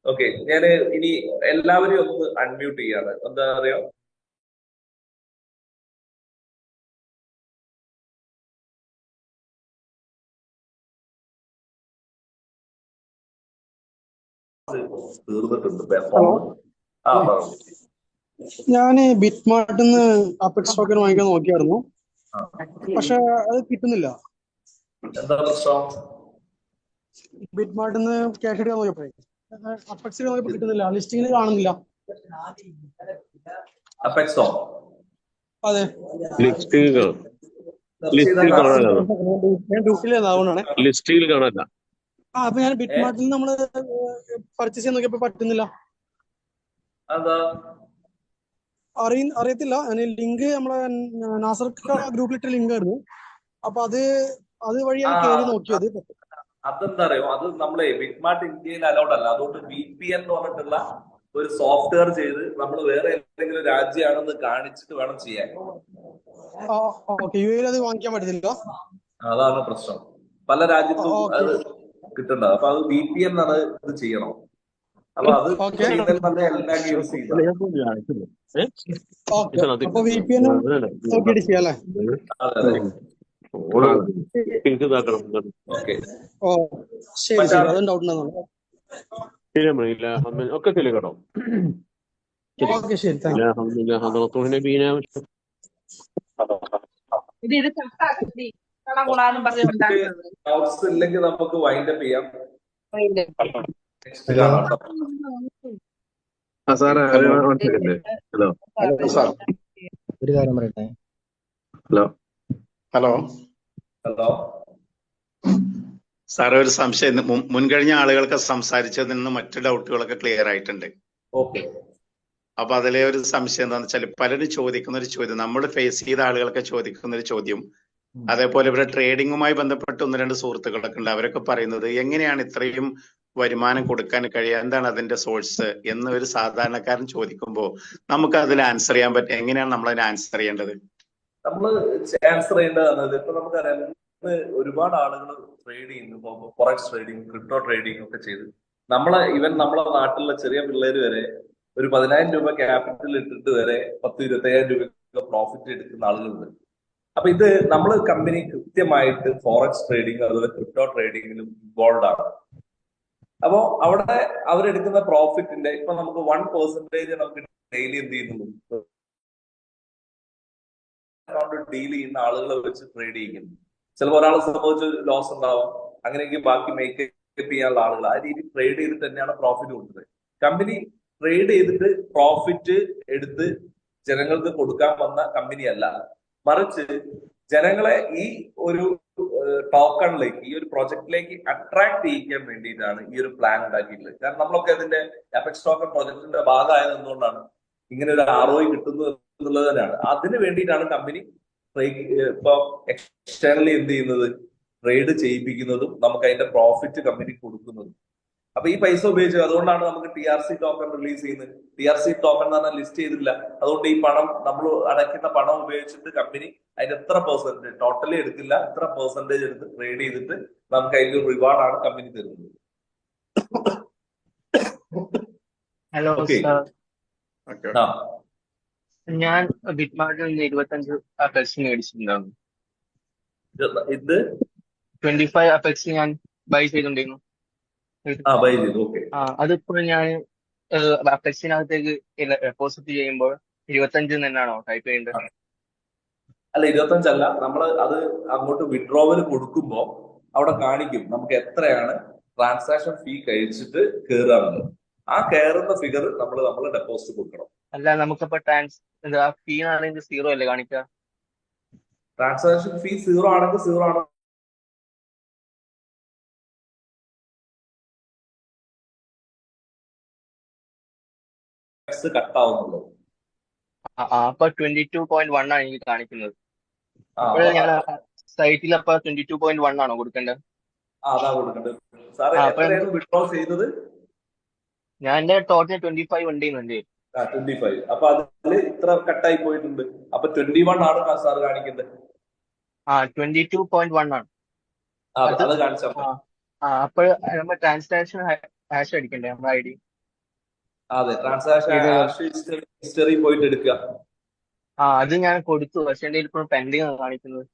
ഓക്കെ, ഞാൻ ഇനി എല്ലാവരെയും ഒന്ന് അൺമ്യൂട്ട് ചെയ്യാണ്. എന്താ പറയാ, തീർന്നിട്ടുണ്ട്.
ഞാന് ബിറ്റ്മാർട്ടിൽ നിന്ന് അപെക്സ് ടോക്കൺ വാങ്ങിക്കാൻ നോക്കിയായിരുന്നു, പക്ഷെ അത് കിട്ടുന്നില്ല.
എന്താ പ്രശ്നം?
ബിറ്റ്മാർട്ടിൽ നിന്ന് ക്യാഷ് എടുക്കാൻ നോക്കിയപ്പോഴേ അപെക്സിൽ നോക്കിയപ്പോ കിട്ടുന്നില്ല, ലിസ്റ്റിംഗിൽ കാണുന്നില്ല.
അപെക്സോ?
അതെ,
ലിസ്റ്റിൽ കാണാനില്ല.
അപ്പൊ ഞാൻ ബിറ്റ്മാർട്ടിൽ നിന്ന് നമ്മള് പർച്ചേസ് ചെയ്യാൻ നോക്കിയപ്പോ പറ്റുന്നില്ല. അറിയത്തില്ല. ലിങ്ക് നമ്മളെ നാസർ ഗ്രൂപ്പിലിട്ട ലിങ്ക് ആയിരുന്നു, അപ്പൊ അത് വഴിയാണ് കയറി നോക്കിയത്.
അതെന്താ അറിയോ, അത് നമ്മളെ ബിറ്റ്മാർട്ട് ഇന്ത്യയിൽ അലൗഡ് അല്ല. അതുകൊണ്ട് VPN എന്ന് പറഞ്ഞിട്ടുള്ള ഒരു സോഫ്റ്റ്വെയർ ചെയ്ത് നമ്മൾ വേറെ ഏതെങ്കിലും രാജ്യമാണെന്ന് കാണിച്ചിട്ട് വേണം ചെയ്യാൻ.
UAE അത് വാങ്ങിക്കാൻ പറ്റുന്നില്ല.
അതാണ് പ്രശ്നം. പല രാജ്യത്തും അത് കിട്ടണ്ട. അപ്പൊ അത് VPN എന്നാണ് ഇത് ചെയ്യണം. അപ്പൊ അത് ചെയ്യുന്നതിൽ തന്നെ എല്ലാം യൂസ് ചെയ്യും.
അപ്പൊ VPN നോക്കിയിട്ട് ചെയ്യാല്ലേ?
അതെ. ഓക്കെ,
ശരി. അതും ഡൗട്ട് ഉണ്ടെന്നുള്ളൂ.
ഒക്കെ ശരി കേട്ടോ.
ഓക്കെ, ശരി.
ഡൗട്ട്സ് ഇല്ലെങ്കിൽ നമുക്ക് വൈൻഡ് അപ്പ് ചെയ്യാം.
ഒരു കാര്യം പറയട്ടെ.
ഹലോ
ഹലോ
സാറേ, ഒരു സംശയം. മുൻകഴിഞ്ഞ ആളുകൾക്ക് സംസാരിച്ചതിൽ നിന്ന് മറ്റു ഡൗട്ടുകളൊക്കെ ക്ലിയർ ആയിട്ടുണ്ട്.
ഓക്കെ.
അപ്പൊ അതിലെ ഒരു സംശയം എന്താണെന്ന് വെച്ചാൽ, പലരും ചോദിക്കുന്ന ഒരു ചോദ്യം, നമ്മൾ ഫേസ് ചെയ്ത ആളുകളൊക്കെ ചോദിക്കുന്ന ഒരു ചോദ്യം, അതേപോലെ ഇവരുടെ ട്രേഡിങ്ങുമായി ബന്ധപ്പെട്ട് 1-2 സുഹൃത്തുക്കളൊക്കെ ഉണ്ട്. അവരൊക്കെ പറയുന്നത്, എങ്ങനെയാണ് ഇത്രയും
വരുമാനം കൊടുക്കാൻ കഴിയുക? എന്താണ് അതിന്റെ സോഴ്സ് എന്ന് ഒരു സാധാരണക്കാരൻ ചോദിക്കുമ്പോൾ നമുക്ക് അതിൽ ആൻസർ ചെയ്യാൻ പറ്റും. എങ്ങനെയാണ് നമ്മൾ അതിന് ആൻസർ ചെയ്യേണ്ടത്?
നമ്മൾ ആൻസർ ചെയ്യേണ്ടത് ഇപ്പൊ നമുക്കറിയാം, ഇന്ന് ഒരുപാട് ആളുകൾ ട്രേഡ് ചെയ്യുന്നു. ഫോറക്സ് ട്രേഡിങ്, ക്രിപ്റ്റോ ട്രേഡിംഗ് ഒക്കെ ചെയ്ത് നമ്മളെ നാട്ടിലുള്ള ചെറിയ പിള്ളേര് വരെ ഒരു 10,000 രൂപ ക്യാപിറ്റൽ ഇട്ടിട്ട് വരെ 10-25,000 രൂപ പ്രോഫിറ്റ് എടുക്കുന്ന ആളുകളുണ്ട്. അപ്പൊ ഇത് നമ്മൾ കമ്പനി കൃത്യമായിട്ട് ഫോറക്സ് ട്രേഡിംഗ് അതുപോലെ ക്രിപ്റ്റോ ട്രേഡിങ്ങിലും ഇൻവോൾവ് ആണ്. അപ്പോ അവിടെ അവരെടുക്കുന്ന പ്രോഫിറ്റിന്റെ ഇപ്പൊ നമുക്ക് 1% നമുക്ക് ഡെയിലി എന്ത് ചെയ്യുന്നു, അക്കൗണ്ട് ഡീൽ ചെയ്യുന്ന ആളുകളെ വെച്ച് ട്രേഡ് ചെയ്യുന്നു. ചിലപ്പോൾ ഒരാളെ സംബന്ധിച്ച് ലോസ് ഉണ്ടാവും, അങ്ങനെയെങ്കിൽ ബാക്കി മേക്കപ്പ് ചെയ്യാനുള്ള ആളുകൾ ആ രീതി ട്രേഡ് ചെയ്തിട്ട് തന്നെയാണ് പ്രോഫിറ്റ് കൊടുക്കുന്നത്. കമ്പനി ട്രേഡ് ചെയ്തിട്ട് പ്രോഫിറ്റ് എടുത്ത് ജനങ്ങൾക്ക് കൊടുക്കാൻ വന്ന കമ്പനി അല്ല, മറിച്ച് ജനങ്ങളെ ഈ ഒരു ടോക്കണിലേക്ക്, ഈ ഒരു പ്രൊജക്ടിലേക്ക് അട്രാക്ട് ചെയ്യിക്കാൻ വേണ്ടിയിട്ടാണ് ഈ ഒരു പ്ലാൻ ഉണ്ടാക്കിയിട്ടുള്ളത്. കാരണം നമ്മളൊക്കെ അതിന്റെ അപെക്സ് ടോക്കൺ പ്രൊജക്ടിന്റെ ഭാഗമായത് എന്തുകൊണ്ടാണ് ഇങ്ങനെ ഒരു ROI കിട്ടുന്നു എന്നുള്ളത് തന്നെയാണ്. അതിന് വേണ്ടിയിട്ടാണ് കമ്പനി ഇപ്പൊ എക്സ്റ്റേണലി എന്ത് ചെയ്യുന്നത്, ട്രേഡ് ചെയ്യിപ്പിക്കുന്നതും നമുക്ക് അതിന്റെ പ്രോഫിറ്റ് കമ്പനി കൊടുക്കുന്നതും. അപ്പൊ ഈ പൈസ ഉപയോഗിച്ച് അതുകൊണ്ടാണ് നമുക്ക് TRC ടോക്കൺ റിലീസ് ചെയ്യുന്നത്. TRC ടോക്കൺ എന്ന് പറഞ്ഞാൽ ലിസ്റ്റ് ചെയ്തിട്ടില്ല. അതുകൊണ്ട് ഈ പണം, നമ്മൾ അടയ്ക്കുന്ന പണം ഉപയോഗിച്ചിട്ട് കമ്പനി അതിന്റെ എത്ര പെർസെന്റേജ് ടോട്ടലി എടുക്കില്ല, എത്ര പെർസെന്റേജ് എടുത്ത് ട്രേഡ് ചെയ്തിട്ട് നമുക്ക് അതിന്റെ റിവാർഡാണ് കമ്പനി തരുന്നത്.
Hello
okay.
സാർ,
ആ
ഞാൻ ബിറ്റ്മാർട്ടിൽ നിന്ന് 25 അപെക്സ് മേടിച്ചിട്ടുണ്ടായിരുന്നു.
ഇത്
25 അപെക്സ് ഞാൻ ബൈ ചെയ്തിട്ടുണ്ടായിരുന്നു.
ബൈ ചെയ്തു. ഓക്കെ.
അതിപ്പോൾ ഞാൻ അപെക്സിനകത്തേക്ക് ഡെപ്പോസിറ്റ് ചെയ്യുമ്പോൾ 25 തന്നെയാണോ ടൈപ്പ് ചെയ്യേണ്ടത്?
അല്ല, 25 അല്ല. നമ്മൾ അത് അങ്ങോട്ട് വിഡ്രോവൽ കൊടുക്കുമ്പോൾ അവിടെ കാണിക്കും നമുക്ക് എത്രയാണ് ട്രാൻസാക്ഷൻ ഫീ കഴിച്ചിട്ട് കയറാറുള്ളത്. ആ കയറുന്ന ഫിഗർ നമ്മൾ ഡെപ്പോസിറ്റ് കൊടുക്കണം.
അല്ല, നമുക്കിപ്പോ ഫീ ആണെങ്കിൽ 0 അല്ലേ കാണിക്കുക?
ട്രാൻസാക്ഷൻ ഫീ 0 ആണെങ്കിൽ 0 ആണ്. കട്ടാവുന്നുള്ളൂ.
അപ്പൊ 22.1 ആണ് എനിക്ക് കാണിക്കുന്നത്. അപ്പോൾ ഞാൻ സൈറ്റിൽ അപ്പൊ 22.1 ആണോ കൊടുക്കേണ്ടത്?
അതാ കൊടുക്കേണ്ടത്. സാറേ എത്രയാണ് വിഡ്രോ ചെയ്തത്?
ഞാൻ എന്റെ ടോട്ടൽ 25 ഉണ്ട്.
25. അപ്പൊ അതിൽ ഇത്ര കട്ടായി പോയിട്ടുണ്ട്. അപ്പൊ 21 ആണ് സാർ കാണിക്കുന്നത്.
22.1 ആണ്.
അത് കാണിച്ചാൽ
അപ്പോൾ നമ്മൾ ട്രാൻസാക്ഷൻ ഹാഷ് അടിക്കണ്ടേ നമ്മുടെ ID?
അതെ, ട്രാൻസാക്ഷൻ ഹിസ്റ്ററി പോയിട്ട് എടുക്കുക.
അത് ഞാൻ കൊടുത്തു, പക്ഷെ എന്റെ ഇപ്പോൾ പെൻഡിങ് ആണ് കാണിക്കുന്നത്.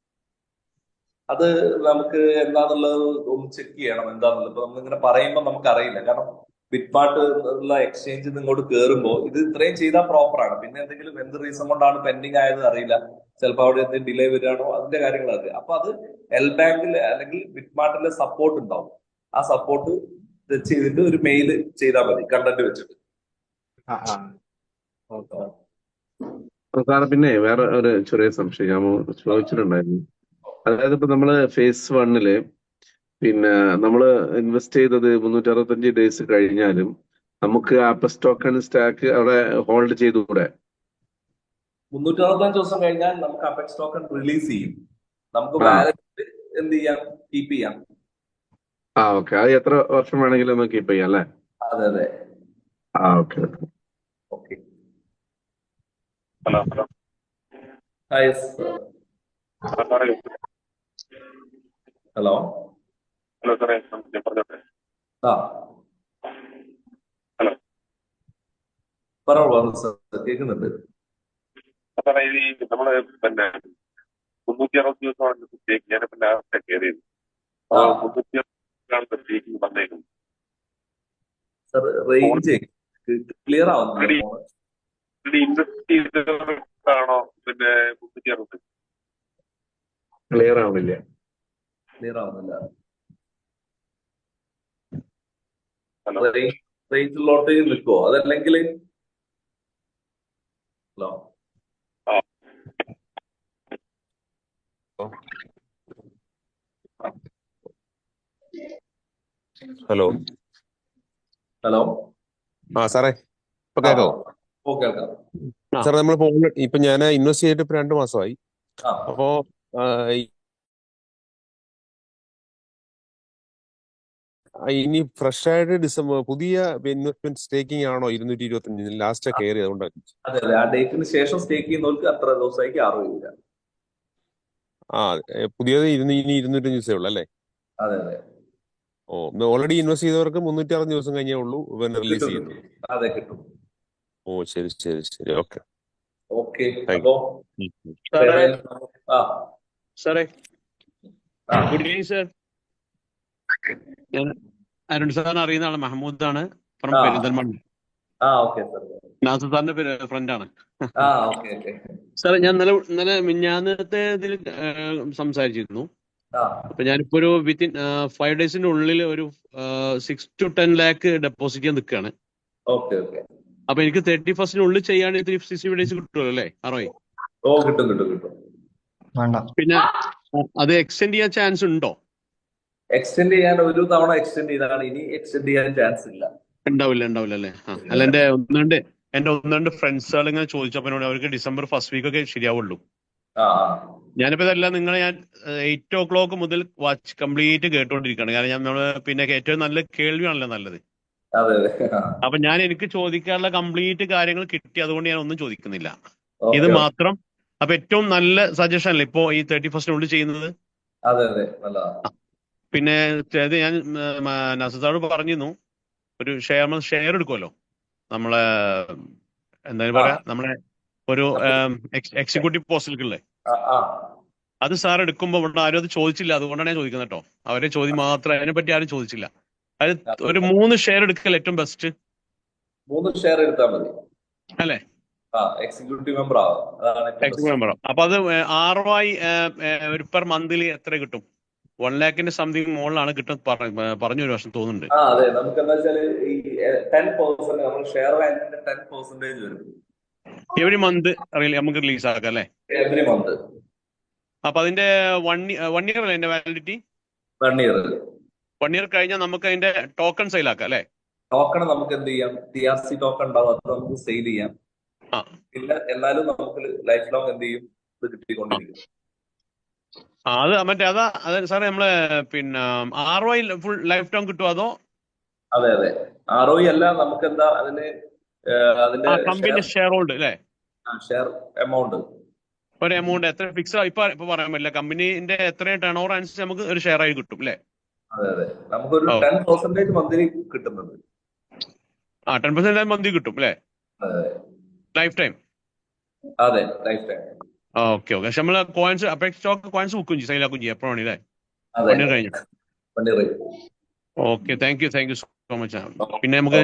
അത് നമുക്ക് എന്താന്നുള്ളത് ഒന്ന് ചെക്ക് ചെയ്യണം എന്താന്നുള്ളത്. ഇപ്പൊ നമ്മളിങ്ങനെ പറയുമ്പോൾ നമുക്ക് അറിയില്ല. കാരണം ബിറ്റ്മാർട്ട് ഉള്ള എക്സ്ചേഞ്ചിൽ ഇങ്ങോട്ട് കയറുമ്പോൾ ഇത് ഇത്രയും ചെയ്താൽ പ്രോപ്പറാണ്. പിന്നെ എന്തെങ്കിലും എന്ത് റീസൺ കൊണ്ടാണ് പെൻഡിങ് ആയത് അറിയില്ല. ചിലപ്പോൾ അവിടെ എന്തെങ്കിലും ഡിലേ വരികയാണോ അതിന്റെ കാര്യങ്ങൾ അറിയാം. അപ്പൊ അത് എൽ ബാങ്കിൽ അല്ലെങ്കിൽ ബിറ്റ്മാർട്ടിലെ സപ്പോർട്ട് ഉണ്ടാവും. ആ സപ്പോർട്ട് ചെയ്തിട്ട് ഒരു മെയിൽ ചെയ്താൽ മതി, കണ്ടന്റ് വെച്ചിട്ട്.
സാറ് പിന്നെ വേറെ ഒരു ചെറിയ സംശയം ഞാൻ ചോദിച്ചിട്ടുണ്ടായിരുന്നു. അതായത് ഇപ്പൊ നമ്മള് ഫേസ് 1 പിന്നെ നമ്മള് ഇൻവെസ്റ്റ് ചെയ്തത് 365 ഡേയ്സ് കഴിഞ്ഞാലും നമുക്ക് അപെക്സ് ടോക്കൺ സ്റ്റാക്ക് അവിടെ ഹോൾഡ് ചെയ്തുകൂടെ?
365 ദിവസം കഴിഞ്ഞാൽ നമുക്ക് അപെക്സ് ടോക്കൺ റിലീസ് ചെയ്യും. നമുക്ക് വാലറ്റിൽ എന്ത് ചെയ്യാം, കീപ്പ് ചെയ്യാം.
ഓക്കെ. അത് എത്ര വർഷം വേണമെങ്കിലും നമുക്ക് കീപ്പ് ചെയ്യാം അല്ലേ?
അതെ അതെ.
Okay.
Okay.
Hello
hello
hello സാറേ, ഞാൻ പറഞ്ഞോട്ടെ? ഹലോ
പറഞ്ഞു സാർ, കേൾക്കുന്നുണ്ട്.
സാറേ, ഈ നമ്മള് പിന്നെ 360 ദിവസമാണ് സ്റ്റേക്ക് ഞാൻ പിന്നെ കയറിയത്. 360 സ്റ്റേക്കിങ് വന്നേക്കുന്നു.
സാർ റേഞ്ച് ക്ലിയർ ആവുന്നു.
ഇൻവെസ്റ്റ് ചെയ്താണോ പിന്നെ 360?
ക്ലിയർ ആവുന്നില്ല.
റേഞ്ചിലോട്ട് നിൽക്കുവോ? അതല്ലെങ്കിൽ
ഹലോ
ഹലോ
സാറേ, ഇപ്പൊ കേൾക്കാവോ?
കേൾക്കാം.
സാറേ, നമ്മളിപ്പോ ഇപ്പൊ ഞാൻ ഇൻവെസ്റ്റ് ചെയ്തിട്ട് ഇപ്പൊ 2 മാസമായി. അപ്പോ ഇനി ഫ്രഷ് ആയിട്ട് പുതിയ ഇൻവെസ്റ്റ്മെന്റ് സ്റ്റേക്കിംഗ് ആണോ 225 ലാസ്റ്റ് കയറി അതുകൊണ്ടാണ്.
അതെ അതെ, ആ ഡേറ്റിന് ശേഷം സ്റ്റേക്ക് ചെയ്യുന്നവർക്ക് അത്ര ദിവസമായിരിക്കും 6 രൂപ.
പുതിയത് ഇനി 205 ദിവസമേ ഉള്ളൂ അല്ലേ?
അതെ അതെ.
ഓൾറെഡി ഇൻവെസ്റ്റ് ചെയ്തവർക്ക് 360 ദിവസം കഴിഞ്ഞേ ഉള്ളൂ റിലീസ് ചെയ്യുന്നു.
അതെ കിട്ടും.
ശരി ശരി ശരി, ഓക്കെ
ഓക്കെ.
Thank you.
സാറേ ഗുഡ് ഈവനിങ് സാർ. ഞാൻ അരുൺ സാറിന് അറിയുന്ന ആളാണ്, മഹമ്മൂദാണ് ഫ്രം പെരിന്തൽമണ്ണ. നാസർ സാറിന്റെ ഫ്രണ്ടാണ്. സാറേ ഞാൻ ഇന്നലെ മിഞ്ഞാന്നത്തെ ഇതിൽ സംസാരിച്ചിരുന്നു. അപ്പൊ ഞാനിപ്പോ ഒരു വിത്തിൻ 5 ഡേയ്സിന്റെ ഉള്ളിൽ ഒരു 6 to 10 lakh ഡെപ്പോസിറ്റ് ചെയ്യാൻ നിൽക്കുകയാണ്. അപ്പൊ എനിക്ക് 31st ചെയ്യാണെങ്കിൽ 360 ഡേയ്സ് കിട്ടുമല്ലോ അല്ലേ? പിന്നെ അത് എക്സ്റ്റെൻഡ് ചെയ്യാൻ ചാൻസ് ഉണ്ടോ?
എക്സ്റ്റെൻഡ് ചെയ്യാൻ ഒരു തവണ എക്സ്റ്റെൻഡ് ചെയ്താണ്, ഇനി എക്സ്റ്റെൻഡ് ചെയ്യാൻ ചാൻസ് ഇല്ല.
ഉണ്ടാവില്ല അല്ലേ? അല്ല എന്റെ ഒന്ന് രണ്ട് ഫ്രണ്ട്സുകൾ ഇങ്ങനെ ചോദിച്ചപ്പോ അവർക്ക് December 1st week ഒക്കെ ശരിയാവുള്ളൂ. ഞാനിപ്പോ ഇതെല്ലാം ഞാൻ 8 o'clock മുതൽ വാച്ച് കംപ്ലീറ്റ് കേട്ടോണ്ടിരിക്കുകയാണ്. കാരണം നമ്മള് പിന്നെ ഏറ്റവും നല്ല കേൾവിയാണല്ലോ നല്ലത്. അപ്പൊ എനിക്ക് ചോദിക്കാനുള്ള കംപ്ലീറ്റ് കാര്യങ്ങൾ കിട്ടി, അതുകൊണ്ട് ഞാൻ ഒന്നും ചോദിക്കുന്നില്ല. ഇത് മാത്രം. അപ്പൊ ഏറ്റവും നല്ല സജഷൻ അല്ലേ ഇപ്പോ ഈ 31st ചെയ്യുന്നത്? പിന്നെ ഞാൻ നസീർ പറഞ്ഞിരുന്നു ഒരു ഷെയർ എടുക്കുമല്ലോ നമ്മളെ, എന്തായാലും പറയാ, നമ്മളെ ഒരു എക്സിക്യൂട്ടീവ് പോസ്റ്റിലേക്കുള്ളേ. അത് സാർ എടുക്കുമ്പോ ഇവിടെ ആരും അത് ചോദിച്ചില്ല, അതുകൊണ്ടാണ് ഞാൻ ചോദിക്കുന്നത് കേട്ടോ. അവരെ ചോദ്യം മാത്രം, അതിനെപ്പറ്റി ആരും ചോദിച്ചില്ല. അത് ഒരു 3 ഷെയർ എടുക്കൽ ഏറ്റവും ബെസ്റ്റ്.
3 ഷെയർ എടുത്താൽ മതി
അല്ലേ?
എക്സിക്യൂട്ടീവ് മെമ്പർ ആവും.
അപ്പൊ അത് ROI ഒരു പെർ മന്ത്ലി എത്ര കിട്ടും? 1 lakhന്റെ സംതിങ് മുകളിലാണ് കിട്ടും പറഞ്ഞു ഒരു വർഷം തോന്നുന്നുണ്ട്.
അതെ, നമുക്ക് എന്താ വെച്ചാല് ഈ 10% നമ്മൾ ഷെയർ വാല്യൂന്റെ 10% വരും
എവറി മന്ത് നമുക്ക് റിലീസ് ആക്കാം അല്ലേ?
Every month.
അപ്പൊ അതിന്റെ 1 year അല്ലേ അതിന്റെ വാലിഡിറ്റി?
1 year
കഴിഞ്ഞാൽ നമുക്ക് അതിന്റെ ടോക്കൺ സെയിൽ ആക്കാം അല്ലേ?
ടോക്കൺ നമുക്ക് എന്ത് ചെയ്യാം, TRC ടോക്കൺ ഉണ്ടാവും, അത് നമുക്ക് സെയിൽ ചെയ്യാം. പിന്നെ എന്നാലും നമുക്ക് ലൈഫ് ലോങ് എന്ത് ചെയ്യും, ഇത് കിട്ടിക്കൊണ്ടിരിക്കും.
അത് സാറേ നമ്മള് പിന്നെ ROI ഫുൾ ലൈഫ് ടൈം കിട്ടുമോ അതോ?
അതെ ROI അല്ല, നമുക്ക് എന്താ അതിന്റെ
കമ്പനി ഷെയർ ഹോൾഡ് അല്ലേ?
ഷെയർ എമൗണ്ട്,
ഒരു എമൗണ്ട് എത്ര ഫിക്സ് ഇപ്പൊ പറയാൻ പറ്റില്ല. കമ്പനിന്റെ എത്ര ടേൺ ഓവർ അനുസരിച്ച് നമുക്ക് ഒരു ഷെയർ ആയി കിട്ടും അല്ലേ?
അതെ നമുക്കൊരു 10% മന്ത്ലി കിട്ടുന്നുണ്ട്.
10% മന്ത്ലി കിട്ടും അല്ലേ? Life time.
അതെ, ലൈഫ് ടൈം.
ഓക്കെ. പക്ഷെ നമ്മള് കോയിൻസ് സ്റ്റോക്ക് കോയിൻസ് ബുക്കും ചെയ്യും, സെയിലാക്കും ചെയ്യും എപ്പോഴാണ് അല്ലേ? 1 year കഴിഞ്ഞു. Okay, thank you so much. പിന്നെ നമുക്ക്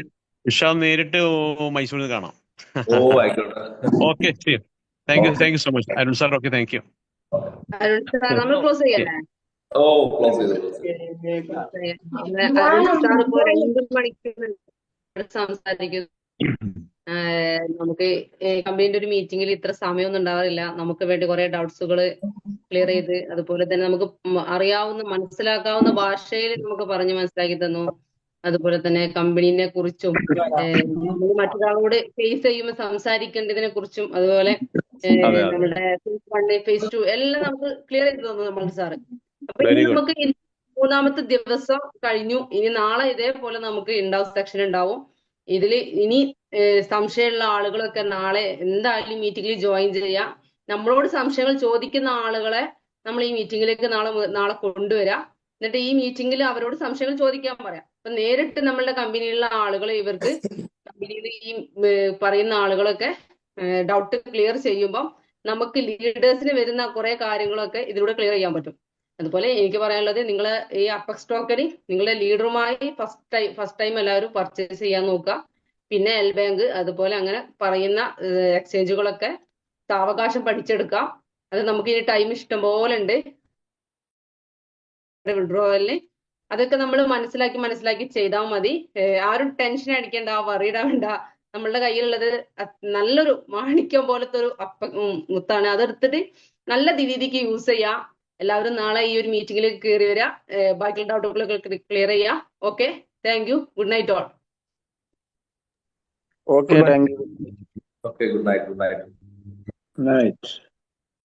നേരിട്ട് മൈസൂരിൽ നിന്ന് കാണാം. Okay, thank you so much Arun sir. Okay, thank you.
നമ്മൾ ക്ലോസ് ചെയ്യല്ലേ? അരുൺ സാർ ഇപ്പോ 2 മണിക്കൂർ സംസാരിക്കുന്നു. നമുക്ക് കമ്പനിയുടെ ഒരു മീറ്റിംഗിൽ ഇത്ര സമയമൊന്നും ഉണ്ടാവാറില്ല. നമുക്ക് വേണ്ടി കുറെ ഡൗട്ട്സുകൾ ക്ലിയർ ചെയ്ത്, അതുപോലെ തന്നെ നമുക്ക് അറിയാവുന്ന മനസ്സിലാക്കാവുന്ന ഭാഷയിൽ നമുക്ക് പറഞ്ഞ് മനസ്സിലാക്കി തന്നു. അതുപോലെ തന്നെ കമ്പനീനെ കുറിച്ചും മറ്റൊരാളോട് ഫേസ് ചെയ്യുമ്പോൾ സംസാരിക്കേണ്ടതിനെ കുറിച്ചും, അതുപോലെ നമ്മുടെ phase 1 phase 2 എല്ലാം നമുക്ക് ക്ലിയർ ചെയ്ത് തന്നു നമ്മൾ സാറ്. അപ്പൊ ഇനി നമുക്ക് 3ാമത്തെ ദിവസം കഴിഞ്ഞു. ഇനി നാളെ ഇതേപോലെ നമുക്ക് ഇൻഡൗട്ട് സെക്ഷൻ ഉണ്ടാവും. ഇതിൽ ഇനി സംശയമുള്ള ആളുകളൊക്കെ നാളെ എന്തായാലും മീറ്റിംഗിൽ ജോയിൻ ചെയ്യാം. നമ്മളോട് സംശയങ്ങൾ ചോദിക്കുന്ന ആളുകളെ നമ്മൾ ഈ മീറ്റിംഗിലേക്ക് നാളെ കൊണ്ടുവരാം. എന്നിട്ട് ഈ മീറ്റിംഗിൽ അവരോട് സംശയങ്ങൾ ചോദിക്കാൻ പറയാം. അപ്പൊ നേരിട്ട് നമ്മളുടെ കമ്പനിയിലുള്ള ആളുകൾ ഇവർക്ക് കമ്പനിയിൽ ഈ പറയുന്ന ആളുകളൊക്കെ ഡൗട്ട് ക്ലിയർ ചെയ്യുമ്പോൾ നമുക്ക് ലീഡേഴ്സിന് വരുന്ന കുറെ കാര്യങ്ങളൊക്കെ ഇതിലൂടെ ക്ലിയർ ചെയ്യാൻ പറ്റും. അതുപോലെ എനിക്ക് പറയാനുള്ളത്, നിങ്ങൾ ഈ അപ്പെക്സ് ടോക്കൺ നിങ്ങളുടെ ലീഡറുമായി ഫസ്റ്റ് ടൈം എല്ലാവരും പർച്ചേസ് ചെയ്യാൻ നോക്കുക. പിന്നെ എൽ ബാങ്ക്, അതുപോലെ അങ്ങനെ പറയുന്ന എക്സ്ചേഞ്ചുകളൊക്കെ സാവകാശം പഠിച്ചെടുക്കാം. അത് നമുക്ക് ഇനി ടൈം ഇഷ്ടം പോലെ ഉണ്ട് വിഡ്രോവലിന്. അതൊക്കെ നമ്മൾ മനസ്സിലാക്കി ചെയ്താൽ മതി. ആരും ടെൻഷൻ അടിക്കേണ്ട, വറീഡാവേണ്ട. നമ്മളുടെ കയ്യിലുള്ളത് നല്ലൊരു മാണിക്യം പോലത്തെ ഒരു മുത്താണ്. അതെടുത്തിട്ട് നല്ല രീതിക്ക് യൂസ് ചെയ്യാം. എല്ലാവരും നാളെ ഈ ഒരു മീറ്റിംഗിൽ കയറി വരിക, ബാക്കിയുള്ള ഡൗട്ടുകളൊക്കെ ക്ലിയർ ചെയ്യാം. Okay, thank you. Good night all.
Okay, thank you.
Okay, good night.
Night.